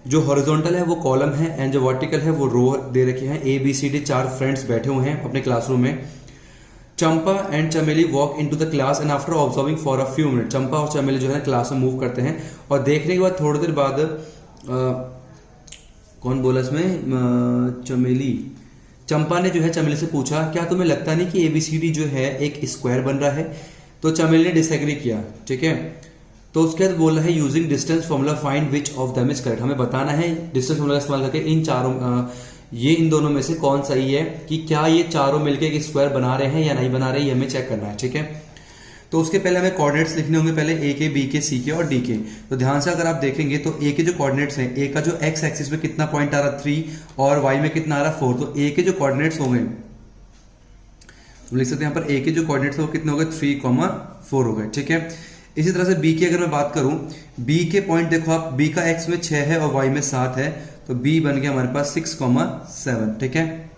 जो हॉरिजॉन्टल है वो कॉलम है एंड जो वर्टिकल है वो रो दे रखे हैं। A, B, C, D 4 friends बैठे हुए हैं अपने क्लासरूम में। Champa and Chameli walk into the class and after observing for a few minute, Champa और चमेली जो है क्लास में मूव करते हैं और देखने के बाद थोड़ी देर बाद कौन बोला इसमें, चमेली, चंपा ने जो है चमेली से पूछा क्या तुम्हें लगता नहीं कि एबीसीडी जो है एक स्क्वायर बन रहा है? तो चमेली ने डिसएग्री किया, ठीक है। तो उसके बाद बोल रहा है using distance formula find which of them is correct, हमें बताना है डिस्टेंस फॉर्मूला का इस्तेमाल करके इन चारों ये इन दोनों में से कौन सही है, कि क्या ये चारों मिलकर एक स्क्वायर बना रहे हैं या नहीं बना रहे हैं, ये हमें चेक करना है, ठीक है। तो उसके पहले हमें कोऑर्डिनेट्स लिखने होंगे, पहले ए के, बी के, सी के और डी के। तो ध्यान से अगर आप देखेंगे तो ए के जो कोऑर्डिनेट्स हैं, ए का जो एक्स एक्सिस में कितना पॉइंट आ रहा 3 और वाई में कितना आ रहा 4, तो ए के जो कोऑर्डिनेट्स होंगे लिख सकते हैं यहाँ पर ए के जो कोऑर्डिनेट्स है वो कितने हो गए 3,4 हो गए, ठीक है। इसी तरह से बी की अगर मैं बात करूं, बी के पॉइंट देखो आप, बी का एक्स में 6 है और वाई में 7 है, तो बी बन गया हमारे पास 6,7, ठीक है।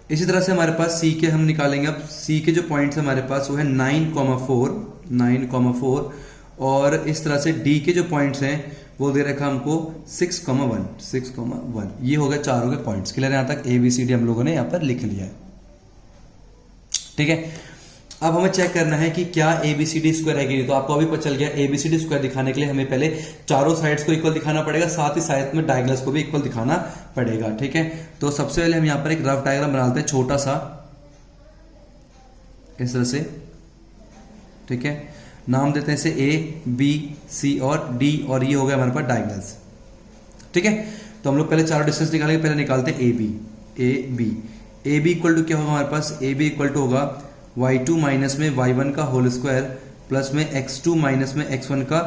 इसी तरह से हमारे पास सी के हम निकालेंगे, अब सी के जो पॉइंट्स हमारे पास वो है 9,4 और इस तरह से डी के जो पॉइंट्स हैं वो दे रखा हमको 6,1, ये हो गए चारों के पॉइंट्स। क्लियर है? यहां तक एबीसीडी हम लोगों ने यहां पर लिख लिया है, ठीक है। अब हमें चेक करना है कि क्या एबीसीडी स्क्वायर है कि नहीं। तो आपको अभी पता चल गया एबीसीडी स्क्वायर दिखाने के लिए हमें पहले चारों साइड्स को इक्वल दिखाना पड़ेगा, साथ ही साइड में डायगोनल्स को भी इक्वल दिखाना पड़ेगा, ठीक है। तो सबसे पहले हम यहां पर एक रफ डायग्राम बनाते हैं, छोटा सा इस तरह से, ठीक है। नाम देते हैं इसे ए, बी, सी और डी, और ये हो गया हमारे पास डायगोनल्स, ठीक है। तो हम लोग पहले चारों डिस्टेंस निकालेंगे, पहले निकालते हैं A B. A B equal to क्या होगा हमारे पास, ए बी इक्वल टू होगा y2 माइनस में y1 का होल स्क्वायर प्लस में x2 माइनस में x1 का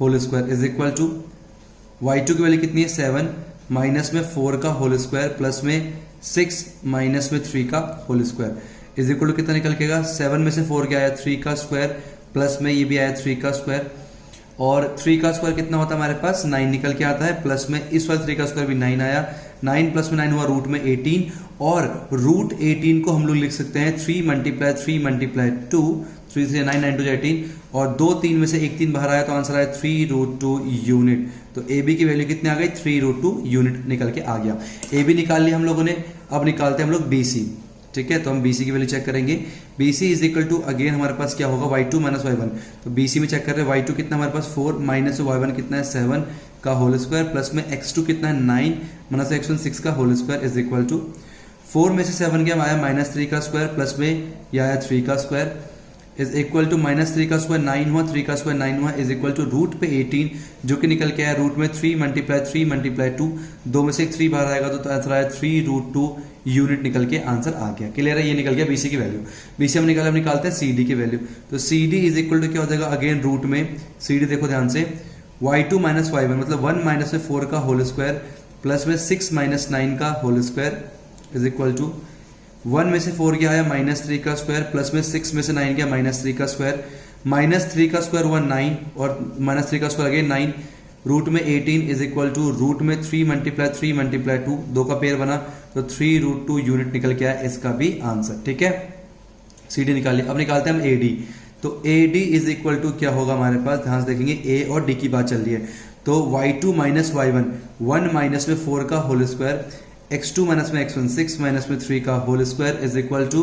whole square is equal to y2 की वैल्यू कितनी है 7 माइनस में 4 का होल स्क्वायर प्लस में 6 माइनस में 3 का whole square is equal to कितना निकल के 7 में से 4 क्या आया 3 का स्क्वायर प्लस में ये भी आया 3 का स्क्वायर, और 3 का स्क्वायर कितना होता है हमारे पास 9 निकल के आता है, प्लस में इस वाले 3 का स्क्वायर भी 9 आया, 9 प्लस में 9 हुआ रूट में 18, और रूट 18 को हम लोग लिख सकते हैं 3 मल्टीप्लाई 3 मल्टीप्लाई 2, 3 से 9, 9 to 18, और 2 3 में से एक 3 बाहर आया तो आंसर आया 3√2 यूनिट। तो ए बी की वैल्यू कितनी आ गई 3√2 यूनिट निकल के आ गया। ए बी निकाल लिया हम लोगों ने, अब निकालते हैं हम लोग बी सी, ठीक है। तो हम BC की वैल्यू चेक करेंगे, BC is equal to again हमारे पास क्या होगा y2 माइनस y1। तो BC में चेक कर रहे हैं y2 कितना हमारे पास 4 माइनस y1 कितना है 7 का होल स्क्वायर प्लस में x2 कितना है 9 माइनस x1 6 का whole square is equal to 4 में से 7 गया आया -3 का स्क्वायर प्लस में यह आया 3 का स्क्वायर इज इक्वल टू -3 का स्क्वायर 9 हुआ, 3 का स्क्वायर 9 हुआ इज इक्वल टू रूट पे 18 जो कि निकल के आया रूट में 3 मल्टीप्लाई 2, 2 में से एक 3 बाहर आएगा तो आंसर आया 3√2 यूनिट निकल के आंसर आ गया। क्लियर है? ये निकल गया BC की वैल्यू। BC हम निकालते हैं CD की वैल्यू। तो CD इज इक्वल टू क्या हो जाएगा अगेन रूट में CD देखो ध्यान से y2 माइनस y1 मतलब 1 माइनस में 4 का होल स्क्वायर प्लस में 6 माइनस 9 का whole square is equal to 1 में से 4 गया आया -3 का स्क्वायर प्लस में 6 में से 9 गया -3 का स्क्वायर, -3 का स्क्वायर हुआ 9 और -3 का स्क्वायर अगेन 9, रूट में 18 इज इक्वल टू रूट में 3 मल्टीप्लाई 2, 2 का पेयर बना तो 3√2 यूनिट निकल के आया इसका भी आंसर, ठीक है। CD निकालिए। अब निकालते हैं हम AD। तो AD इज इक्वल टू क्या होगा हमारे पास, ध्यान से देखेंगे A और D की बात चल रही है। तो y2 माइनस y1 1 माइनस में 4 का होल स्क्वायर, x2 माइनस में x1 6 माइनस में 3 का whole square is equal to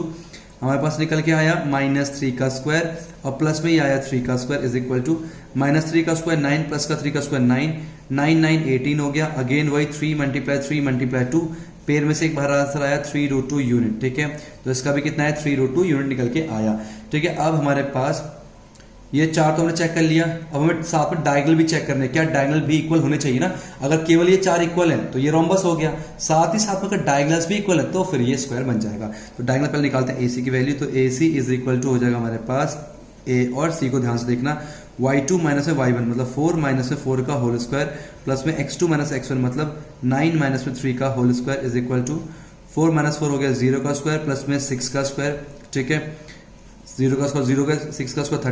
हमारे पास निकल के आया -3 का स्क्वायर और प्लस में ही आया 3 का स्क्वायर इज इक्वल टू -3 का स्क्वायर 9 प्लस का 3 का स्क्वायर 9, 9 9 18 हो गया, अगेन वही 3 मल्टीप्लाई 2, पेयर में से एक बार आंसर आया 3√2 यूनिट, ठीक है। तो इसका भी कितना है 3√2 यूनिट निकल के आया, ठीक है। अब हमारे पास ये चार तो हमने चेक कर लिया, अब हमें साथ में डायगोनल भी चेक करने, क्या डायगोनल भी इक्वल होने चाहिए ना। अगर केवल ये 4 इक्वल है तो ये रोम्बस हो गया, साथ ही साथ में अगर डायगोनल्स भी इक्वल है तो फिर ये स्क्वायर बन जाएगा। तो डायगोनल पहले निकालते हैं AC की वैल्यू। तो AC इज इक्वल टू हो जाएगा हमारे पास A और C को ध्यान से देखना, y2 माइनस में y1 मतलब 4 माइनस में 4 का होल स्क्वायर प्लस में x2 माइनस x1 मतलब 9 माइनस में 3 का whole square is equal to 4 minus 4 हो गया 0 का स्क्वायर प्लस में 6 का स्क्वायर, ठीक है। 0 का स्क्वायर 0 का 6 का स्क्वायर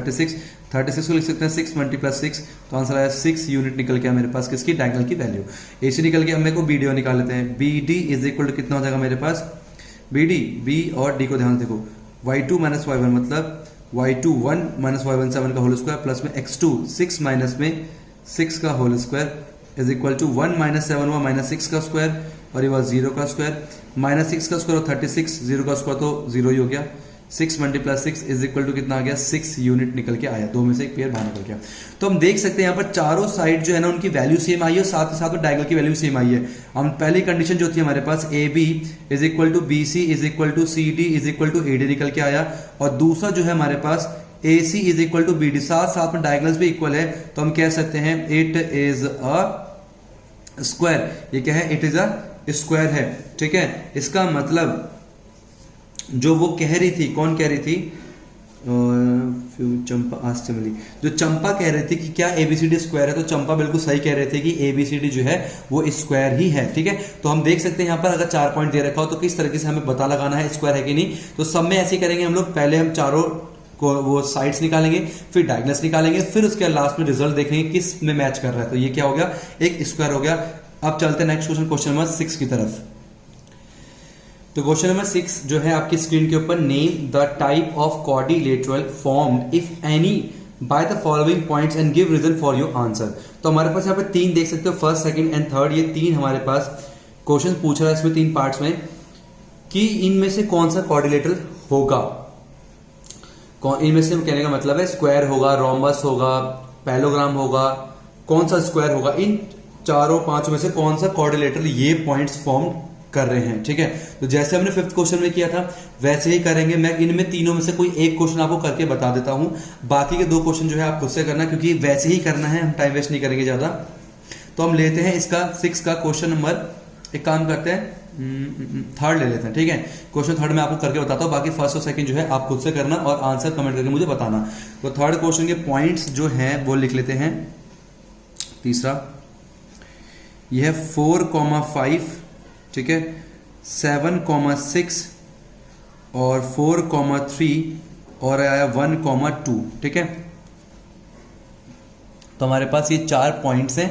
36 को लिख सकते हैं 6 मल्टीप्लाई 6, तो आंसर आया 6 यूनिट निकल के मेरे पास किसकी डायगोनल की वैल्यू। AC निकल के अब मेरे को BD निकाल लेते हैं। BD इज इक्वल टू कितना हो जाएगा मेरे पास BD, B और D को ध्यान देखो, y2 माइनस y1 मतलब y2 1 माइनस y1 7 का होल स्क्वायर प्लस में x2 6 माइनस में 6 का whole square is equal to 1 minus 7 हुआ -6 का स्क्वायर और ये हुआ 0 का स्क्वायर, -6 का स्क्वायर और 36, 0 का स्क्वायर तो 0 ही हो गया, 6 × 6 इज इक्वल टू कितना आ गया 6 यूनिट निकल के आया, दो में से एक पेयर बाहर निकल गया। तो हम देख सकते हैं यहाँ पर चारों साइड जो है ना उनकी वैल्यू सेम आई है, साथ ही साथ डायगोनल की वैल्यू सेम आई है। हम पहली कंडीशन जो थी हमारे पास A B is equal to B C is equal to C D is equal to A D निकल के आया, और दूसरा जो है हमारे पास A C is equal to B D, साथ साथ में डायगोनल्स भी इक्वल है, तो हम कह सकते हैं इट इज अ स्क्वायर। ये क्या है, इट इज अ स्क्वायर है, ठीक है। इसका मतलब जो वो कह रही थी, कौन कह रही थी, चंपा चमली, जो चंपा कह रही थी कि क्या एबीसीडी स्क्वायर है, तो चंपा बिल्कुल सही कह रहे थे कि एबीसीडी जो है वो स्क्वायर ही है, ठीक है। तो हम देख सकते हैं यहाँ पर अगर 4 पॉइंट दे रखा हो तो किस तरीके से हमें पता लगाना है स्क्वायर है कि नहीं। तो सब में ऐसे करेंगे हम लोग, पहले हम चारों को वो साइड्स निकालेंगे, फिर डायगोनल्स निकालेंगे, फिर उसके लास्ट में रिजल्ट देखेंगे किस में मैच कर रहा है। तो ये क्या हो गया, एक स्क्वायर हो गया। अब चलते हैं नेक्स्ट क्वेश्चन, क्वेश्चन नंबर 6 की तरफ। तो क्वेश्चन नंबर 6 जो है आपकी स्क्रीन के ऊपर, name the type of quadrilateral formed if any by the following points and give reason for your answer. तो हमारे पास यहाँ पे 3 देख सकते हो, फर्स्ट सेकंड एंड थर्ड, ये 3 हमारे पास क्वेश्चन पूछ रहा है इसमें 3 पार्ट्स में कि इनमें से कौन सा क्वाड्रिलेटरल होगा। इनमें से कहने का मतलब है स्क्वायर होगा, रोम्बस होगा, पैलोग्राम होगा, कौन सा स्क्वायर होगा, इन चारों 5 में से कौन सा क्वाड्रिलेटरल ये पॉइंट्स फॉर्म कर रहे हैं, ठीक है। तो जैसे हमने 5th क्वेश्चन में किया था वैसे ही करेंगे। मैं इनमें तीनों में से कोई एक क्वेश्चन आपको करके बता देता हूं, बाकी के 2 क्वेश्चन जो है आप खुद से करना, क्योंकि वैसे ही करना है, हम टाइम वेस्ट नहीं करेंगे ज्यादा। तो हम लेते हैं इसका 6 का क्वेश्चन नंबर, एक काम करते हैं 3rd ले लेते हैं, ठीक है। क्वेश्चन 3rd में आपको करके बताता हूं, बाकी 1st और 2nd जो है आप खुद से करना और आंसर कमेंट करके मुझे बताना। तो 3rd क्वेश्चन के पॉइंट्स जो है वो लिख लेते हैं। तीसरा यह है 4,5, ठीक है, 7,6 और 4,3 और आया 1,2, ठीक है। तो हमारे पास ये 4 पॉइंट्स हैं,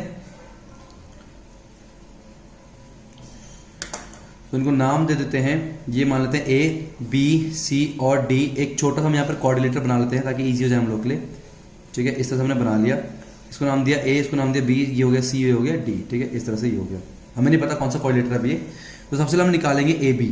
तो इनको नाम दे देते हैं। ये मान लेते हैं ए बी सी और डी। एक छोटा सा हम यहाँ पर कोऑर्डिनेटर बना लेते हैं ताकि इजी हो जाए हम लोग के लिए, ठीक है। इस तरह से हमने बना लिया, इसको नाम दिया ए, इसको नाम दिया बी, ये हो गया सी, ये हो गया डी, ठीक है। इस तरह से ये हो गया, हमें नहीं पता कौन सा कोऑर्डिनेटर है अभी। तो सबसे पहले हम निकालेंगे ए बी।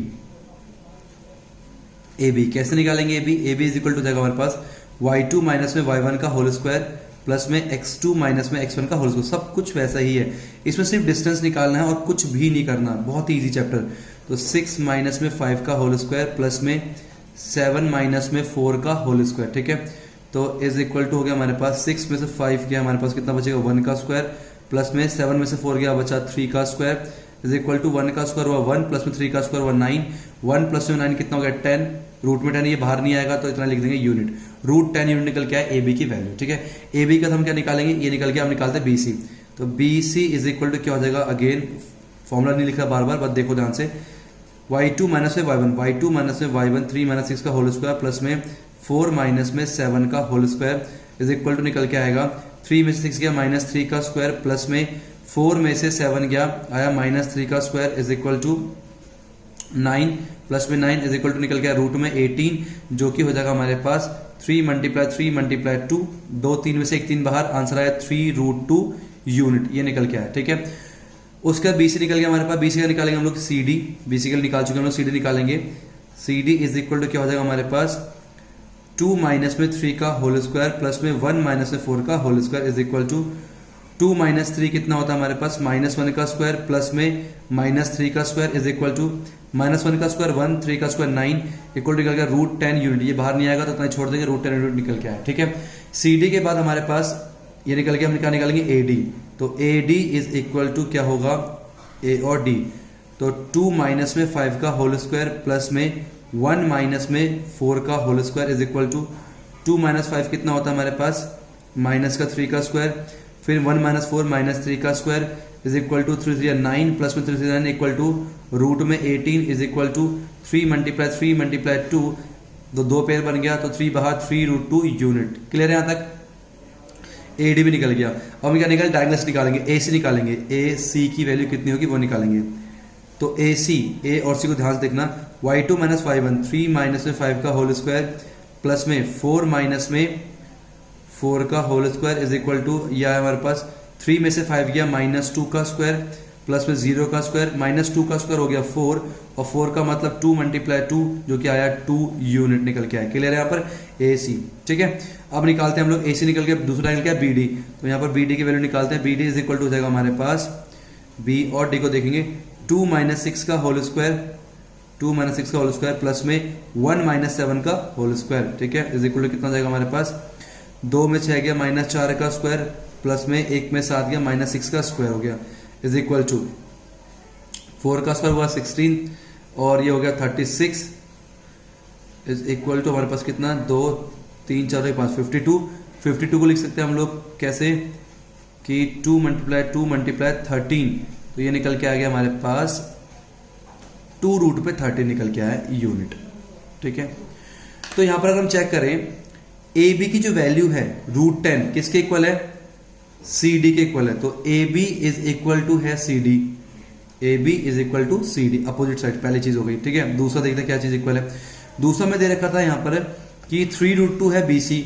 ए बी कैसे निकालेंगे, A B is equal to जाएगा हमारे पास y2 माइनस में y1 का होल स्क्वायर प्लस में x2 माइनस में x1 का होल स्क्वायर। सब कुछ वैसा ही है, इसमें सिर्फ डिस्टेंस निकालना है और कुछ भी नहीं करना, बहुत ही इजी चैप्टर। तो 6 माइनस में 5 का होल स्क्वायर प्लस में 7 माइनस में 4 का होल स्क्वायर, ठीक है। तो इज इक्वल टू हो गया हमारे पास 6 में से 5 गया, हमारे पास कितना बचेगा 1 का स्क्वायर, प्लस में 7 में से 4 गया, बचा 3 का स्क्वायर, इज इक्वल टू 1 का स्क्वायर हुआ 1 प्लस में 3 का स्क्वायर हुआ 9, 1 प्लस में 9 कितना हो गया 10, रूट में 10 ये बाहर नहीं आएगा तो इतना लिख देंगे यूनिट, रूट 10 यूनिट निकल के आया ए बी की वैल्यू, ठीक है। ए बी का हम क्या निकालेंगे, ये निकल के हम निकालते हैं बी सी। तो B C is equal to क्या हो जाएगा, अगेन फॉर्मूला नहीं लिख रहा बार बार, बस देखो ध्यान से, y2 माइनस में y1, y2 माइनस में y1, 3 माइनस 6 का होल स्क्वायर प्लस में 4 माइनस में 7 का whole square is equal to निकल के आएगा 3 में से 6 गया माइनस 3 का स्क्वायर प्लस में 4 में से 7 गया आया माइनस 3 का square is equal to 9 plus में 9 इज इक्वल टू निकल गया रूट में 18, जो कि हो जाएगा हमारे पास 3 मल्टीप्लाई 2, 2 3 में से 1 3 बाहर, आंसर आया 3√2 यूनिट, ये निकल के आया, ठीक है। उसके बाद बीसी निकल गया हमारे पास, बीसी का निकालेंगे हम लोग सी डी, बीसी का निकाल चुके हम लोग, सी डी निकालेंगे। C D is equal to क्या हो जाएगा हमारे पास 2 माइनस में 3 का होल स्क्वायर प्लस में 1 माइनस में 4 का whole square is equal to 2 minus 3 कितना होता है हमारे पास -1 का स्क्वायर प्लस में -3 का स्क्वायर इज इक्वल टू -1 का स्क्वायर 1, 3 का स्क्वायर 9 इक्वल टू निकल गया रूट 10 यूनिट, ये बाहर नहीं आएगा तो इतना छोड़ देंगे, रूट 10 यूनिट निकल के आया, ठीक है। सी डी के बाद हमारे पास ये निकल गया, हम क्या निकालेंगे ए डी। तो A D is equal to क्या होगा ए और डी, तो 2 माइनस में 5 का होल स्क्वायर प्लस में 1 माइनस में 4 का whole square is equal to 2 minus 5 कितना होता है हमारे पास माइनस का 3 का स्क्वायर, फिर 1 माइनस 4 माइनस 3 का square is equal to 3 3 9 plus में 3 3 9 इक्वल टू रूट में 18 इज इक्वल टू 3 मल्टीप्लाई 2, तो 2 पेयर बन गया, तो 3 बाहर 3√2 यूनिट। क्लियर है यहाँ तक, ए डी भी निकल गया। अब हम क्या निकालेंगे, डायगोनल्स निकालेंगे, ए सी निकालेंगे, ए सी की वैल्यू कितनी होगी वो निकालेंगे। तो ए सी, ए और सी को ध्यान से देखना, y2 माइनस y1, 3 माइनस में 5 का होल स्क्वायर प्लस में 4 माइनस में 4 का whole square is equal to, यह है हमारे पास 3 में से 5 गया -2 का स्क्वायर प्लस में 0 का स्क्वायर माइनस 2 का स्क्वायर हो गया 4, और 4 का मतलब 2 मल्टीप्लाई 2 जो कि आया 2 यूनिट निकल के आया। क्लियर है यहाँ पर ए सी। ठीक है, अब निकालते हैं हम लोग ए सी निकल के, दूसरा निकल गया बी डी। तो यहाँ पर बी डी की वैल्यू निकालते हैं। B D is equal to हो जाएगा हमारे पास, बी और डी को देखेंगे 2 माइनस 6 का होल स्क्वायर, 2 माइनस 6 का होल स्क्वायर प्लस में 1 माइनस 7 का होल स्क्वायर। ठीक है, इज इक्वल टू कितना जाएगा हमारे पास, 2 में 6 गया माइनस 4 का स्क्वायर प्लस में 1 में 7 गया माइनस 6 का स्क्वायर हो गया, इज इक्वल टू 4 का स्क्वायर हुआ 16 और ये हो गया 36, इज इक्वल टू हमारे पास कितना, 2 3 4 5 52 को लिख सकते हैं हम लोग कैसे कि 2 मल्टीप्लाई 13, तो ये निकल के आ गया हमारे पास 2 रूट पे 13 निकल के आया यूनिट। ठीक है, तो यहां पर अगर हम चेक करें ए बी की जो वैल्यू है √10 किसके इक्वल है, सी डी के इक्वल है। तो A B is equal to है C D, A B is equal to C D, opposite side पहली चीज हो गई। ठीक है, दूसरा देखते हैं क्या चीज इक्वल है। दूसरा में दे रखा था यहां पर कि 3√2 है बी सी,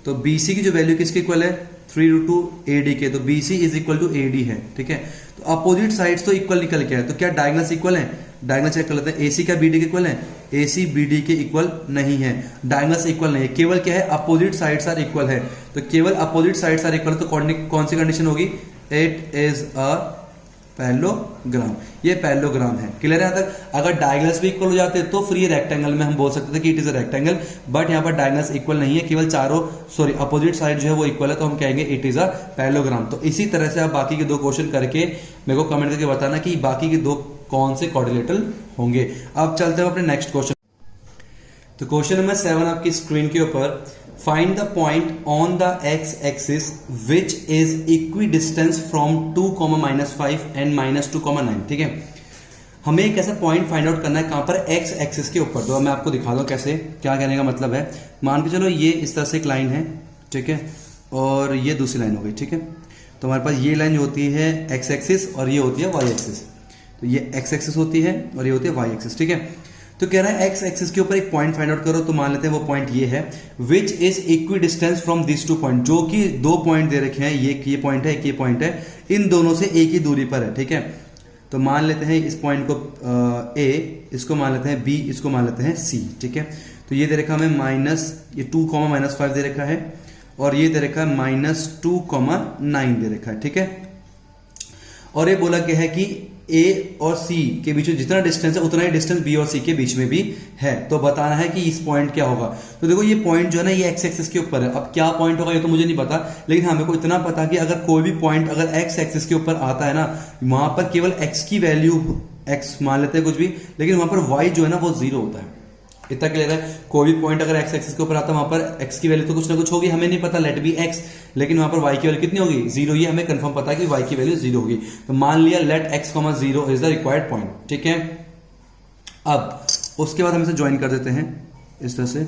तो बी सी की जो वैल्यू किसके इक्वल है, 3√2 ए डी के, तो B C is equal to A D है। ठीक है, तो अपोजिट साइड्स तो इक्वल निकल के है, तो क्या डायगोनल्स इक्वल है, डायगोनल चेक कर लेते हैं। एसी का बीडी के इक्वल है, एसी बीडी के इक्वल नहीं है, डायगोनल्स इक्वल नहीं है, केवल क्या है, अपोजिट साइड्स आर इक्वल है। तो केवल अपोजिट साइड्स आर इक्वल, तो कौन सी कंडीशन होगी, इट इज अ पैरेललोग्राम, ये पैरेललोग्राम है। क्लियर है यहाँ तक। अगर डायगोनल्स भी इक्वल हो जाते तो फिर ये रेक्टेंगल में हम बोल सकते थे कि it is a rectangle, but यहाँ पर डायगोनल्स इक्वल नहीं है, केवल अपोजिट साइड जो है वो इक्वल है, तो हम कहेंगे इट इज अ पैरेललोग्राम। तो इसी तरह से आप बाकी के 2 क्वेश्चन करके मेरे को कमेंट करके बताना कि बाकी के 2 कौन से क्वाड्रिलेटरल होंगे। अब चलते हैं अपने नेक्स्ट क्वेश्चन। तो क्वेश्चन नंबर 7 आपकी स्क्रीन के ऊपर, find the point on the x axis which is equidistance from 2, -5 and -2, 9। ठीक है, हमें एक ऐसा पॉइंट फाइंड आउट करना है कहां पर, एक्स एक्सिस के ऊपर। तो मैं आपको दिखा दूं कैसे, क्या कहने का मतलब है। मान के चलो ये इस तरह से एक लाइन है, ठीक है, और ये दूसरी लाइन हो गई। ठीक है, तो हमारे पास ये लाइन होती है एक्स एक्सिस और ये होती है वाई एक्सिस। तो ये एक्स एक्सिस होती है और ये होती है वाई एक्सिस। ठीक है, तो कह रहा है एक्स एक्सिस के ऊपर एक पॉइंट फाइंड आउट करो। तो मान लेते हैं वो पॉइंट ये है, which is equidistance from this 2 point, जो कि 2 पॉइंट दे रखे हैं, ये पॉइंट है, ये पॉइंट है, इन दोनों से एक ही दूरी पर है। ठीक है, तो मान लेते हैं इस पॉइंट को ए, इसको मान लेते हैं बी, इसको मान लेते हैं सी। ठीक है, तो ये दे रखा हमें -2, -5 दे रखा है, और ये दे रखा है -2, 9 दे रखा है। ठीक है, और ये बोला क्या है कि ए और सी के बीच में जितना डिस्टेंस है उतना ही डिस्टेंस बी और सी के बीच में भी है। तो बताना है कि इस पॉइंट क्या होगा। तो देखो ये पॉइंट जो है ना, ये एक्स एक्सिस के ऊपर है। अब क्या पॉइंट होगा ये तो मुझे नहीं पता, लेकिन हमें को इतना पता कि अगर कोई भी पॉइंट अगर एक्स एक्सिस के ऊपर आता है ना, वहां पर केवल एक्स की वैल्यू, एक्स मान लेते हैं कुछ भी, लेकिन वहां पर वाई जो है ना वो 0 होता है। इतना क्लियर है। कोई भी पॉइंट अगर एक्स एक्सिस के ऊपर आता है वहां पर एक्स की वैल्यू तो कुछ ना कुछ होगी, हमें नहीं पता, लेट बी एक्स, लेकिन वहां पर वाई की वैल्यू कितनी होगी, 0। ये हमें कंफर्म पता है कि वाई की वैल्यू 0 होगी। तो मान लिया let x, 0 is the required point. ठीक है, अब उसके बाद हम इसे ज्वाइन कर देते हैं इस तरह से।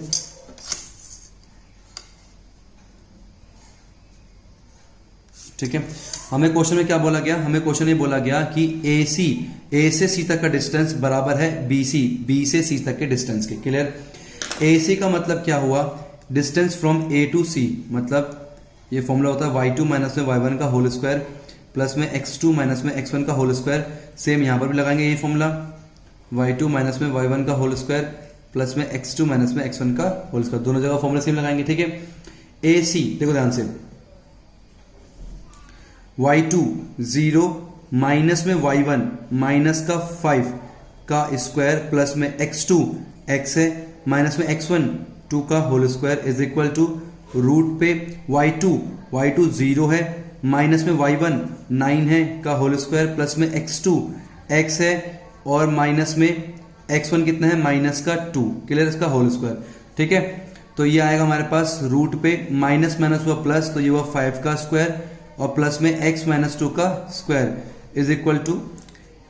ठीक है, हमें क्वेश्चन में क्या बोला गया, हमें क्वेश्चन में बोला गया कि AC, A से C तक का डिस्टेंस बराबर है BC, B से C तक के डिस्टेंस के। क्लियर, AC का मतलब क्या हुआ, distance from A to C, मतलब ये फॉर्मूला होता है y2 माइनस में y1 का होल स्क्वायर प्लस में x2 माइनस में x1 का होल स्क्वायर। सेम यहां पर भी लगाएंगे ये फॉर्मूला, y2 माइनस में y1 का होल स्क्वायर प्लस में x2 माइनस में x1 का होल स्क्वायर, दोनों जगह फॉर्मूला सेम लगाएंगे। ठीक है, AC देखो ध्यान से, y2 0 माइनस में y1 माइनस का 5 का स्क्वायर प्लस में x2 x है माइनस में x1 2 का whole square is equal to root पे y2 0 है माइनस में y1 9 है का होल स्क्वायर प्लस में x2 x है और माइनस में x1 कितना है -2। क्लियर, इसका होल स्क्वायर। ठीक है, तो ये आएगा हमारे पास रूट पे माइनस हुआ प्लस, तो ये हुआ 5 का स्क्वायर और प्लस में x -2 का स्क्वायर इज इक्वल टू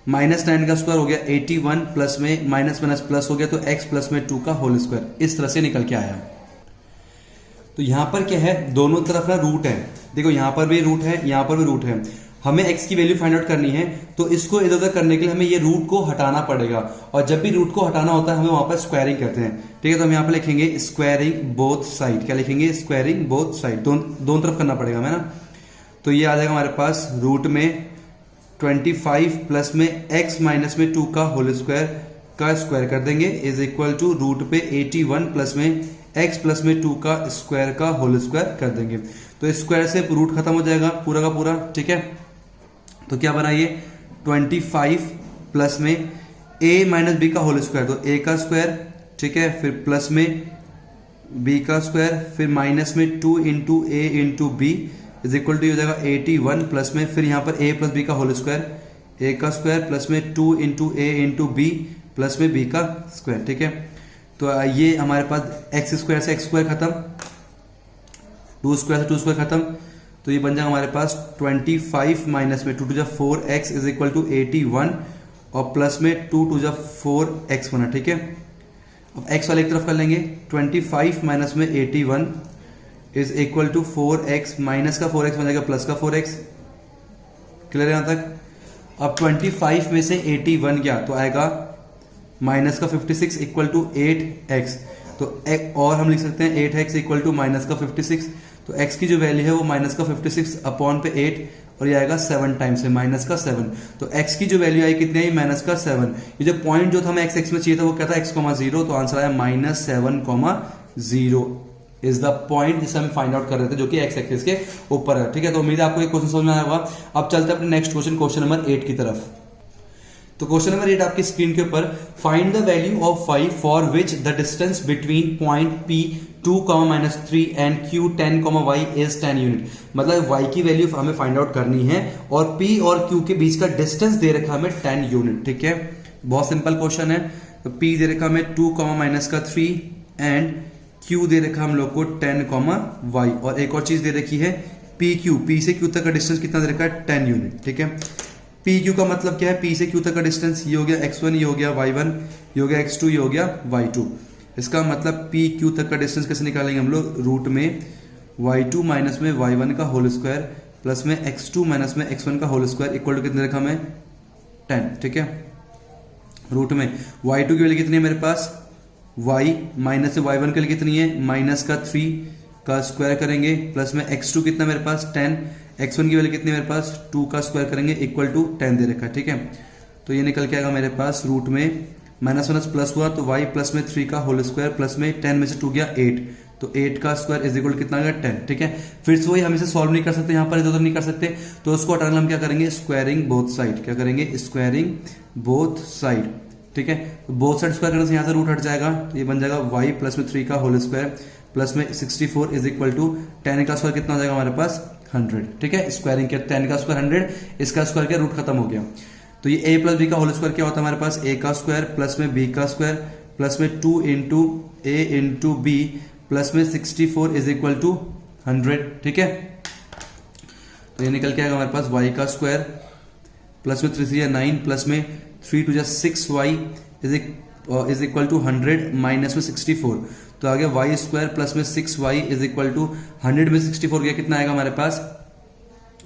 -9 का स्क्वायर हो गया 81 प्लस में माइनस प्लस हो गया तो x प्लस में 2 का होल स्क्वायर, इस तरह से निकल के आया। तो यहां पर क्या है, दोनों तरफ ना रूट है। देखो यहां पर भी रूट है, यहां पर भी रूट है। हमें x की वैल्यू फाइंड आउट करनी है, तो इसको इधर उधर करने के लिए हमें ये रूट को हटाना पड़ेगा, और जब भी रूट को हटाना होता है हमें वहां पर स्क्वायरिंग करते हैं। ठीक है, तो हम यहाँ पर लिखेंगे स्क्वायरिंग बोथ साइड। क्या लिखेंगे, स्क्वायरिंग बोथ साइड, दोनों तरफ करना पड़ेगा हमें ना। तो ये आ जाएगा हमारे पास रूट में 25 प्लस में x माइनस में 2 का होल स्क्वायर का स्क्वायर कर देंगे इज इक्वल टू रूट पे 81 प्लस में x प्लस में 2 का स्क्वायर का होल स्क्वायर कर देंगे। तो स्क्वायर से रूट खत्म हो जाएगा पूरा का पूरा, ठीक है। तो क्या बना ये 25 प्लस में a माइनस बी का होल स्क्वायर, तो a का स्क्वायर, ठीक है, फिर प्लस में b का स्क्वायर, फिर माइनस में 2 into A into B is equal to हो जाएगा 81 प्लस में फिर यहाँ पर a प्लस बी का होल स्क्वायर, a का स्क्वायर प्लस में 2 into A into B plus में b का स्क्वायर, ठीक है। तो ये हमारे पास एक्स स्क्वायर से एक्स स्क्वायर खत्म, 2 स्क्वायर से 2 स्क्वायर खत्म, तो ये बन जाएगा हमारे पास 25 माइनस में 2 टू जा 4x इज इक्वल टू 81 और प्लस में 2 टू जा 4x बना, ठीक है। अब x वाले एक तरफ कर लेंगे, 25 माइनस में 81 is equal to 4x, minus का 4x बन जाएगा प्लस का 4x, क्लियर है यहां तक। अब 25 में से 81 गया तो आएगा माइनस का 56 इक्वल टू 8x, तो और हम लिख सकते हैं 8x इक्वल टू माइनस का 56, तो x की जो वैल्यू है वो माइनस का 56 अपॉन पे 8 और ये आएगा 7 टाइम्स है माइनस का 7, तो x की जो वैल्यू आई कितनी आई माइनस का 7। ये जो पॉइंट जो था हमें x में चाहिए था वो क्या था x,0, तो आंसर आया -7,0 इज द पॉइंट जिसे हम फाइंड आउट कर रहे थे जो कि x एक्सिस के ऊपर है, ठीक है। तो उम्मीद है आपको ये क्वेश्चन समझ में आया होगा। अब चलते हैं अपने नेक्स्ट क्वेश्चन नंबर 8 की तरफ। तो क्वेश्चन नंबर 8 आपकी स्क्रीन के ऊपर, find the value of y for which the distance between point P 2, -3 and Q 10, y is 10 unit. मतलब y की वैल्यू हमें फाइंड आउट करनी है और P और Q के बीच का डिस्टेंस दे रखा हमें 10 यूनिट, ठीक है। बहुत सिंपल क्वेश्चन है। तो P दे रखा हमें 2, -3 एंड Q दे रखा हम लोग को 10, y, और एक और चीज दे रखी है PQ, P से Q तक का डिस्टेंस कितना दे रखा है 10 यूनिट, ठीक है। PQ का मतलब क्या है, P से Q तक का डिस्टेंस ये हो गया x1, ये हो गया y1, ये हो गया x2, ये हो गया y2। इसका मतलब PQ तक का डिस्टेंस कैसे निकालेंगे हम लोग, रूट में y2 माइनस में y1 का होल स्क्वायर प्लस में x2 माइनस में x1 का होल स्क्वायर इक्वल टू कितने रखा हमें 10, ठीक है। रूट में y2 की वैल्यू कितनी है मेरे पास, y माइनस से y1 के लिए कितनी है माइनस का 3 का स्क्वायर करेंगे प्लस में x2 कितना मेरे पास 10, x1 की वैल्यू कितनी मेरे पास 2 का स्क्वायर करेंगे इक्वल टू 10 दे रखा है, ठीक है। तो ये निकल के आएगा मेरे पास रूट में माइनस माइनस प्लस हुआ तो y प्लस में 3 का होल स्क्वायर प्लस में 10 में से 2 गया 8, तो 8 का स्क्वायर इज इक्वल कितना गया 10, ठीक है। फिर से वही हम इसे सॉल्व नहीं कर सकते, यहाँ पर इधर उधर नहीं कर सकते, तो उसको हटाने हम क्या करेंगे, स्क्वायरिंग बोथ साइड, क्या करेंगे स्क्वायरिंग बोथ साइड, ठीक है। तो बोथ साइड स्क्वायर करने से यहाँ से रूट हट जाएगा, तो ये बन जाएगा y प्लस में 3 का होल स्क्वायर प्लस में 64 इज इक्वल टू 10 का स्क्वायर कितना हो जाएगा हमारे पास 100, ठीक है। स्क्वायरिंग किया 10 का स्क्वायर 100, इसका स्क्वायर क्या रूट खत्म हो गया। तो ये a प्लस बी का होल स्क्वायर क्या होता है हमारे पास, a का स्क्वायर प्लस में b का स्क्वायर प्लस में 2 into a into B plus में 64 इज इक्वल टू 100, ठीक है। तो ये निकल के आएगा हमारे पास y का स्क्वायर प्लस में 3 3 9 प्लस में 3 2 6y is equal to 100 minus में 64, तो आ गया y स्क्वायर प्लस में 6y इज इक्वल टू 100 में 64 गया कितना आएगा हमारे पास,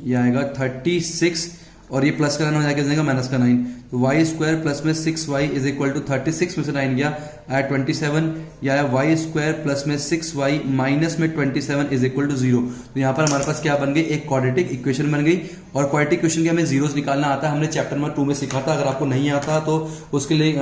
ये आएगा 36 और ये प्लस का 9 हो जाएगा माइनस का 9, तो y स्क्वायर प्लस में 6y इज इक्वल टू 36 में से 9 गया आया 27, या आया y स्क्वायर प्लस में 6y माइनस में 27 इज इक्वल टू 0। तो यहाँ पर हमारे पास क्या बन गई, एक क्वाड्रेटिक इक्वेशन बन गई। और क्वाड्रेटिक इक्वेशन के हमें जीरोस निकालना आता है, हमने चैप्टर नंबर 2 में सीखा था। अगर आपको नहीं आता तो उसके लिए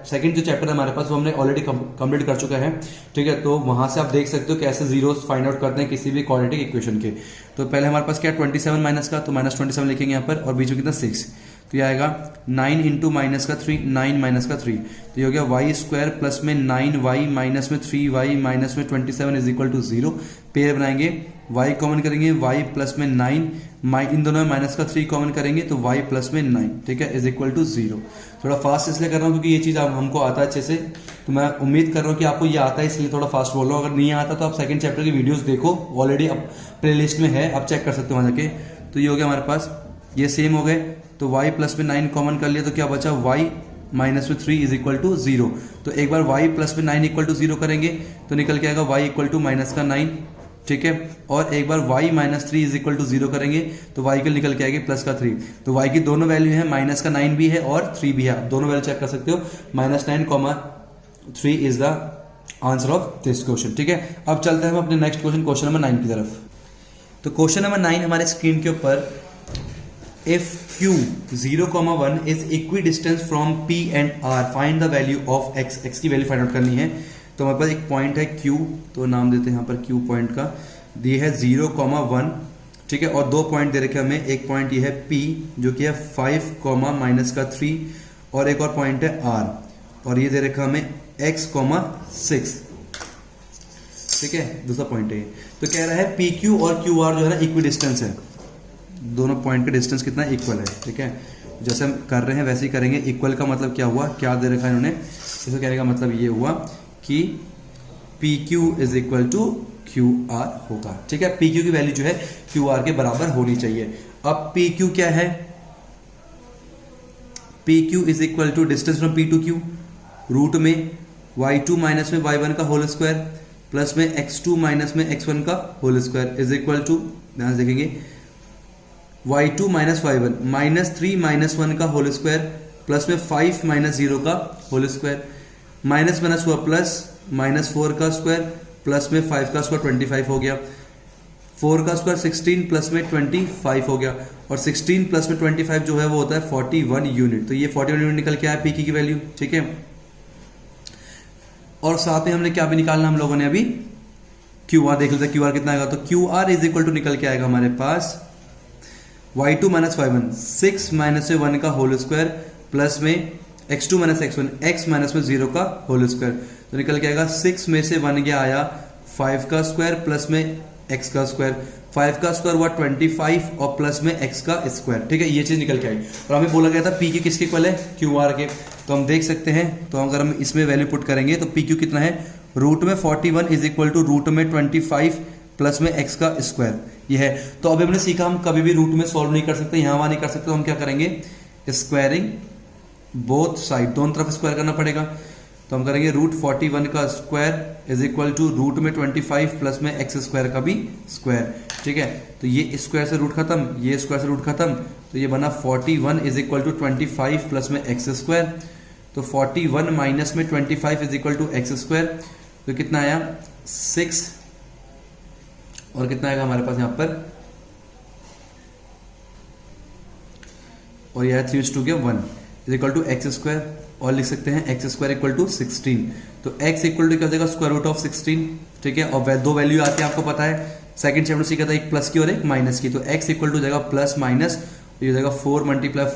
सेकंड जो चैप्टर है हमारे पास वो हमने ऑलरेडी कंप्लीट कर चुका है, ठीक है। तो वहां से आप देख सकते हो कैसे जीरोस फाइंड आउट करते हैं किसी भी क्वाड्रेटिक इक्वेशन के। तो पहले हमारे पास क्या 27 माइनस का, तो -27 लिखेंगे यहाँ पर, और बीच में कितना 6, तो ये आएगा 9 इंटू माइनस का 3, 9 माइनस का 3, तो ये हो गया वाई स्क्वायर प्लस में 9y माइनस में 3y माइनस में 27 इज इक्वल टू 0। पेयर बनाएंगे, y कॉमन करेंगे, y प्लस में 9, इन दोनों में माइनस का 3 कॉमन करेंगे तो y प्लस में 9, ठीक है, इज इक्वल टू 0। थोड़ा फास्ट इसलिए कर रहा हूँ क्योंकि ये चीज़ हमको आता है अच्छे से, तो मैं उम्मीद कर रहा हूँ कि आपको ये आता है, इसलिए थोड़ा फास्ट बोल रहा हूँ। अगर नहीं आता तो आप सेकंड चैप्टर की वीडियोस देखो, ऑलरेडी अब प्ले लिस्ट में है, आप चेक कर सकते हो वहाँ जाके। तो ये हो गया हमारे पास, ये सेम हो गए, तो y प्लस में 9 कॉमन कर लिया तो क्या बचा y माइनस में 3 इज इक्वल टू 0। तो एक बार y प्लस में 9 इक्वल टू 0 करेंगे तो निकल के आएगा y इक्वल टू माइनस का 9, ठीक है। और एक बार y minus 3 is equal to 0 करेंगे तो y के निकल के आएगी प्लस का 3। तो y की दोनों वैल्यू है, माइनस का 9 भी है और 3 भी है, आप दोनों वैल्यू चेक कर सकते हो। -9, 3 is the answer of this question, ठीक है। अब चलते हैं हम अपने नेक्स्ट क्वेश्चन नंबर 9 की तरफ। तो क्वेश्चन नंबर 9 हमारे स्क्रीन के ऊपर, if Q 0,1 is equi distance from P and R, find the value of x, x की वैल्यू फाइंड आउट करनी है। तो हमारे पास एक पॉइंट है Q, तो नाम देते हैं यहाँ पर Q पॉइंट का, दिए है 0,1, ठीक है, और दो पॉइंट दे रखे हमें, एक पॉइंट ये है P जो कि है 5, -3, और एक और पॉइंट है R, और ये दे रखा हमें x, 6, ठीक है, दूसरा पॉइंट है। तो कह रहा है PQ और QR जो है ना इक्वी डिस्टेंस है, दोनों पॉइंट का डिस्टेंस कितना इक्वल है, ठीक है। जैसे हम कर रहे हैं वैसे ही करेंगे। इक्वल का मतलब क्या हुआ, क्या दे रखा है इन्होंने, इसको कहने का मतलब ये हुआ कि PQ is equal to QR होगा, ठीक है। PQ की वैल्यू जो है QR के बराबर होनी चाहिए। अब PQ क्या है, PQ is equal to distance from P to Q, root में y2 माइनस में y1 का होल स्क्वायर प्लस में x2 माइनस में x1 का whole square is equal to, ध्यान से देखेंगे, y2 माइनस y1 -3 -1 का होल स्क्वायर प्लस में 5 -0 का होल स्क्वायर, माइनस माइनस हुआ प्लस, -4 का स्क्वायर प्लस में 5 का स्क्वायर 25 हो गया, 4 का स्क्वायर 16 प्लस में 25 हो गया, और 16 प्लस में 25 जो है वो होता है 41 यूनिट। तो ये 41 यूनिट निकल के आया PQ की वैल्यू, ठीक है। और साथ में हमने क्या भी निकालना, हम लोगों ने अभी QR देख लेते हैं, QR कितना आएगा। तो QR इज इक्वल टू निकल के आएगा हमारे पास y2 माइनस y1 6 माइनस में 1 का होल स्क्वायर प्लस में x2 minus x1 x minus में 0 का होल स्क्वायर, तो निकल के आएगा 6 में से 1 गया आया 5 का स्क्वायर प्लस में x का स्क्वायर, 5 का स्क्वायर हुआ 25 और प्लस में x का स्क्वायर, ठीक है, ये चीज निकल के आई। और हमें बोला गया था PQ किसके इक्वल है, QR के। तो हम देख सकते हैं, तो अगर हम इसमें वैल्यू पुट करेंगे तो PQ कितना है, रूट में 41 इज इक्वल टू रूट में 25 प्लस में x का स्क्वायर, ये है। तो अभी हमने सीखा हम कभी भी रूट में सॉल्व नहीं कर सकते, यहां वहां नहीं कर सकते, तो हम क्या करेंगे, स्क्वायरिंग बोथ साइड, दोनों तरफ स्क्वायर करना पड़ेगा। तो हम करेंगे रूट 41 का square is equal to root में 25 प्लस में x स्क्वायर का भी स्क्वायर, ठीक है। तो ये स्क्वायर से रूट खत्म, ये स्क्वायर से रूट खत्म, तो ये बना 41 इज इक्वल टू 25 प्लस में x स्क्वायर। तो 41 माइनस में 25 is equal to x square, तो कितना आया 6, और कितना आएगा हमारे पास यहां पर, और यह 3:2 के 1 is equal to x square, और लिख सकते हैं एक्स स्क्वायर इक्वल टू 16। तो x इक्वल टू क्या हो जाएगा, स्क्वायर रूट ऑफ 16, ठीक है। और दो वैल्यू आती है आपको पता है, सेकंड चैप्टर सीखा था, एक प्लस की और एक माइनस की। तो x इक्वल टू जाएगा प्लस माइनस, ये हो जाएगा 4 ×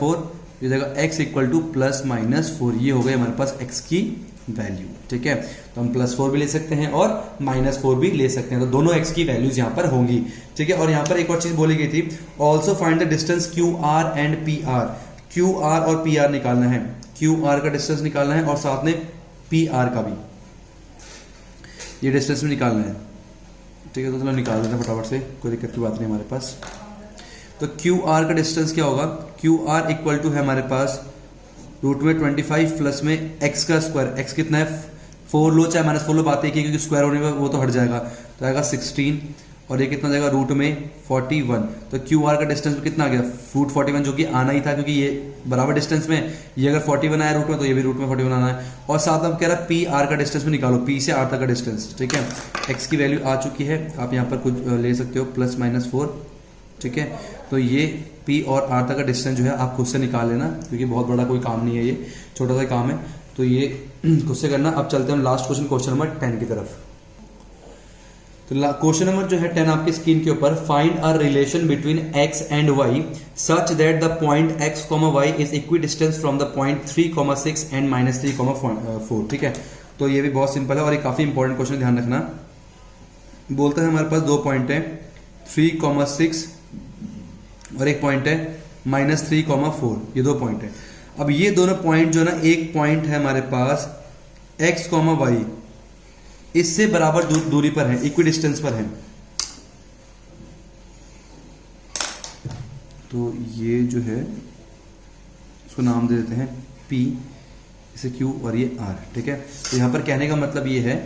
4, ये हो जाएगा x equal two plus minus 4, ये हो गई हमारे पास x की वैल्यू, ठीक है। तो हम +4 भी ले सकते हैं और -4 भी ले सकते हैं, तो दोनों x की वैल्यूज यहां पर होंगी, ठीक है। और यहां पर एक और चीज बोली गई थी, also find the distance QR and PR, QR और PR निकालना है, QR का डिस्टेंस निकालना है और साथ में PR का भी ये डिस्टेंस में निकालना है, ठीक है। तो चलो निकाल देते हैं फटाफट से, कोई दिक्कत की बात नहीं हमारे पास। तो QR का डिस्टेंस क्या होगा, QR इक्वल टू है हमारे पास रूट में 25 प्लस में x का स्क्वायर, x कितना है 4 लो चाहे -4 लो, बात एक ही, क्योंकि स्क्वायर होने में वो तो हट जाएगा, तो आएगा 16, और ये कितना जाएगा रूट में 41। तो QR का डिस्टेंस में कितना आ गया, रूट 41, जो कि आना ही था क्योंकि ये बराबर डिस्टेंस में, ये अगर 41 आया रूट में तो ये भी रूट में 41 आना है। और साथ में कह रहा है PR का डिस्टेंस में निकालो, P से R तक का डिस्टेंस, ठीक है। x की वैल्यू आ चुकी है, आप यहाँ पर कुछ ले सकते हो +-4, ठीक है। तो ये P और R तक का डिस्टेंस जो है आप खुद से निकाल लेना, क्योंकि बहुत बड़ा कोई काम नहीं है, ये छोटा सा काम है, तो ये खुद से करना। अब चलते हैं लास्ट क्वेश्चन, क्वेश्चन नंबर 10 की तरफ। तो क्वेश्चन नंबर जो है 10 आपकी स्क्रीन के ऊपर, find a relation between x and y such that the point x, y is equi distance from the point 3,6 and -3,4, ठीक है। तो ये भी बहुत सिंपल है और ये काफी इंपॉर्टेंट क्वेश्चन, ध्यान रखना। बोलता है हमारे पास दो पॉइंट है 3,6 और एक पॉइंट है -3,4, ये दो पॉइंट है। अब ये दोनों पॉइंट जो ना, एक पॉइंट है हमारे पास x, y इससे बराबर दूरी पर है, इक्वी डिस्टेंस पर है। तो ये जो है इसको नाम दे देते हैं P, इसे Q और ये R, ठीक है। तो यहां पर कहने का मतलब ये है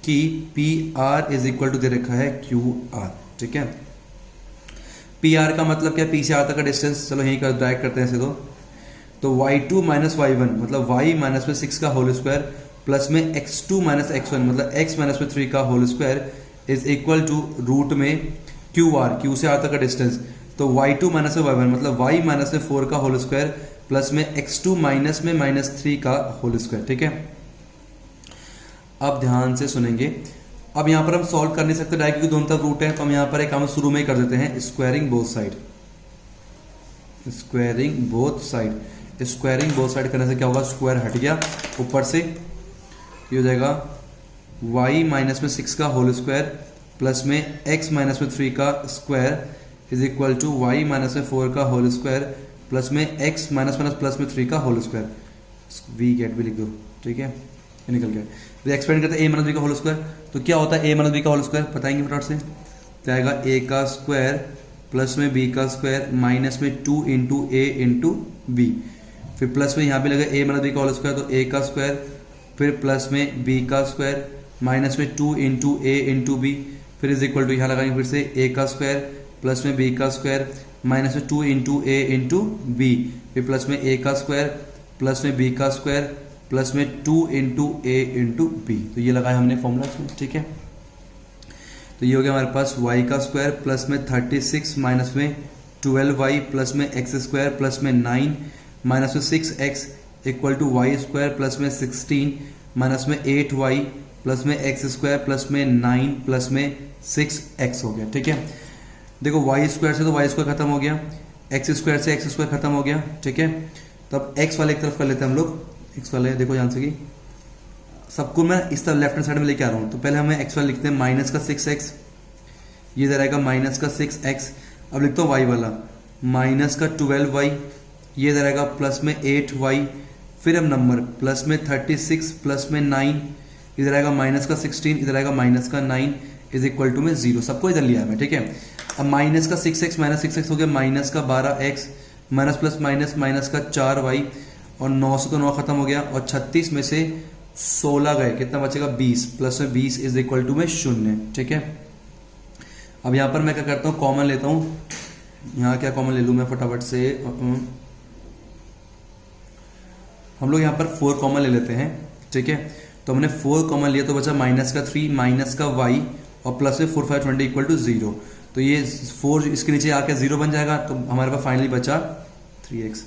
कि PR इज इक्वल टू दे रखा है QR, ठीक है। PR का मतलब क्या, P से R तक का डिस्टेंस, चलो यहीं कर डायरेक्ट करते हैं ऐसे। तो y2 माइनस y1 मतलब y माइनस में 6 का होल स्क्वायर प्लस में x2 माइनस x1 मतलब x माइनस में 3 का whole square is equal to root में QR, Q से R तक का डिस्टेंस तो y2 माइनस में y1 मतलब y माइनस में 4 का होल स्क्वायर प्लस में x2 माइनस में -3 का होल स्क्वायर। ठीक है, अब ध्यान से सुनेंगे। अब यहां पर हम सॉल्व कर नहीं सकते डायरेक्ट, क्योंकि दोनों तरफ रूट है, तो हम यहां पर एक काम शुरू में ही कर देते हैं, squaring both side. Squaring both side, squaring both side करने से क्या होगा, स्क्वायर हट गया ऊपर से, ये हो जाएगा y माइनस में 6 का होल स्क्वायर प्लस में x माइनस में 3 का square is equal to y minus में 4 का होल स्क्वायर प्लस में x माइनस माइनस प्लस में 3 का होल स्क्वायर। वी गेट भी लिख दो। ठीक है, ये निकल गया। तो एक्सपेंड करते हैं a माइनस बी का होल स्क्वायर, तो क्या होता है a माइनस बी का होल स्क्वायर, बताएंगे फटाफट से। तो आएगा a का स्क्वायर प्लस में b का स्क्वायर माइनस में 2 इंटू a इंटू बी, फिर प्लस में यहाँ पे लगा a माइनस बी का होल स्क्वायर, तो a का स्क्वायर फिर प्लस में b का स्क्वायर माइनस में 2 इंटू a इंटू बी, फिर इज इक्वल टू यहाँ लगाएंगे फिर से a का स्क्वायर प्लस में b का स्क्वायर माइनस में 2 इंटू a इंटू बी, फिर प्लस में a का स्क्वायर प्लस में b का स्क्वायर प्लस में 2 इंटू a इंटू बी। तो ये लगाया हमने फॉर्मूला इसमें। ठीक है, तो ये हो गया हमारे पास y का स्क्वायर प्लस में 36 माइनस में 12y प्लस में x स्क्वायर प्लस में 9 माइनस में 6x equal to y square plus में 16 माइनस में 8y प्लस में x स्क्वायर प्लस में 9 प्लस में 6x हो गया। ठीक है, देखो y स्क्वायर से तो y स्क्वायर खत्म हो गया, x स्क्वायर से x स्क्वायर खत्म हो गया। ठीक है, तो अब x वाले एक तरफ कर लेते हैं हम लोग, x वाले देखो ध्यान से कि सबको मैं इस तरफ लेफ्ट हैंड साइड में लेके आ रहा हूँ। तो पहले हमें x वाले लिखते हैं माइनस का 6x, ये इधर आएगा माइनस का 6x। अब लिखता हूँ y वाला माइनस का 12y, ये इधर आएगा प्लस में 8y, फिर अब नंबर प्लस में 36 प्लस में 9, इधर आएगा माइनस का 16, इधर आएगा माइनस का 9 इज इक्वल टू में 0, सबको इधर लिया है मैं। ठीक है, अब माइनस का 6x माइनस 6x हो गया माइनस का 12x minus plus minus minus का 4y, और 9 से तो 9 खत्म हो गया, और 36 में से 16 गए, कितना बचेगा 20, प्लस में 20 इज इक्वल टू में 0। ठीक है, अब यहाँ पर मैं क्या करता हूँ, कॉमन लेता हूँ। यहाँ क्या कॉमन ले लूँ मैं फटाफट से, हम लोग यहाँ पर 4 कॉमन ले लेते हैं। ठीक है, तो हमने 4 कॉमन लिया तो बचा माइनस का 3 माइनस का y और प्लस में 4 5 20 इक्वल टू 0। तो ये 4 इसके नीचे आके 0 बन जाएगा, तो हमारे पास फाइनली बचा 3x,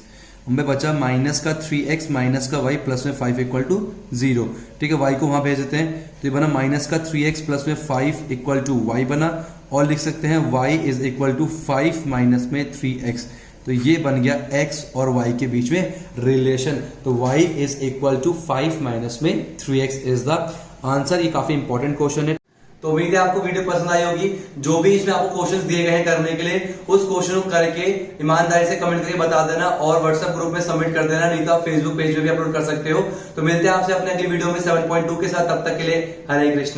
हमें बचा माइनस का 3x माइनस का y प्लस में 5 इक्वल टू 0। ठीक है, y को वहां भेज देते हैं, तो ये बना माइनस का 3x प्लस में 5 इक्वल टू y बना, और लिख सकते हैं y is equal to 5 minus में 3x। तो ये बन गया x और y के बीच में रिलेशन, तो y is equal to 5 minus में 3x इज द आंसर। ये काफी इंपॉर्टेंट क्वेश्चन है। तो उम्मीद है आपको वीडियो पसंद आई होगी। जो भी इसमें आपको क्वेश्चंस दिए गए हैं करने के लिए, उस क्वेश्चन को करके ईमानदारी से कमेंट करके बता देना और व्हाट्सएप ग्रुप में सबमिट कर देना, नहीं तो आप फेसबुक पेज पे भी अपलोड कर सकते हो। तो मिलते हैं आपसे अपने अगली वीडियो में 7.2 के साथ, तब तक के लिए हरे कृष्ण।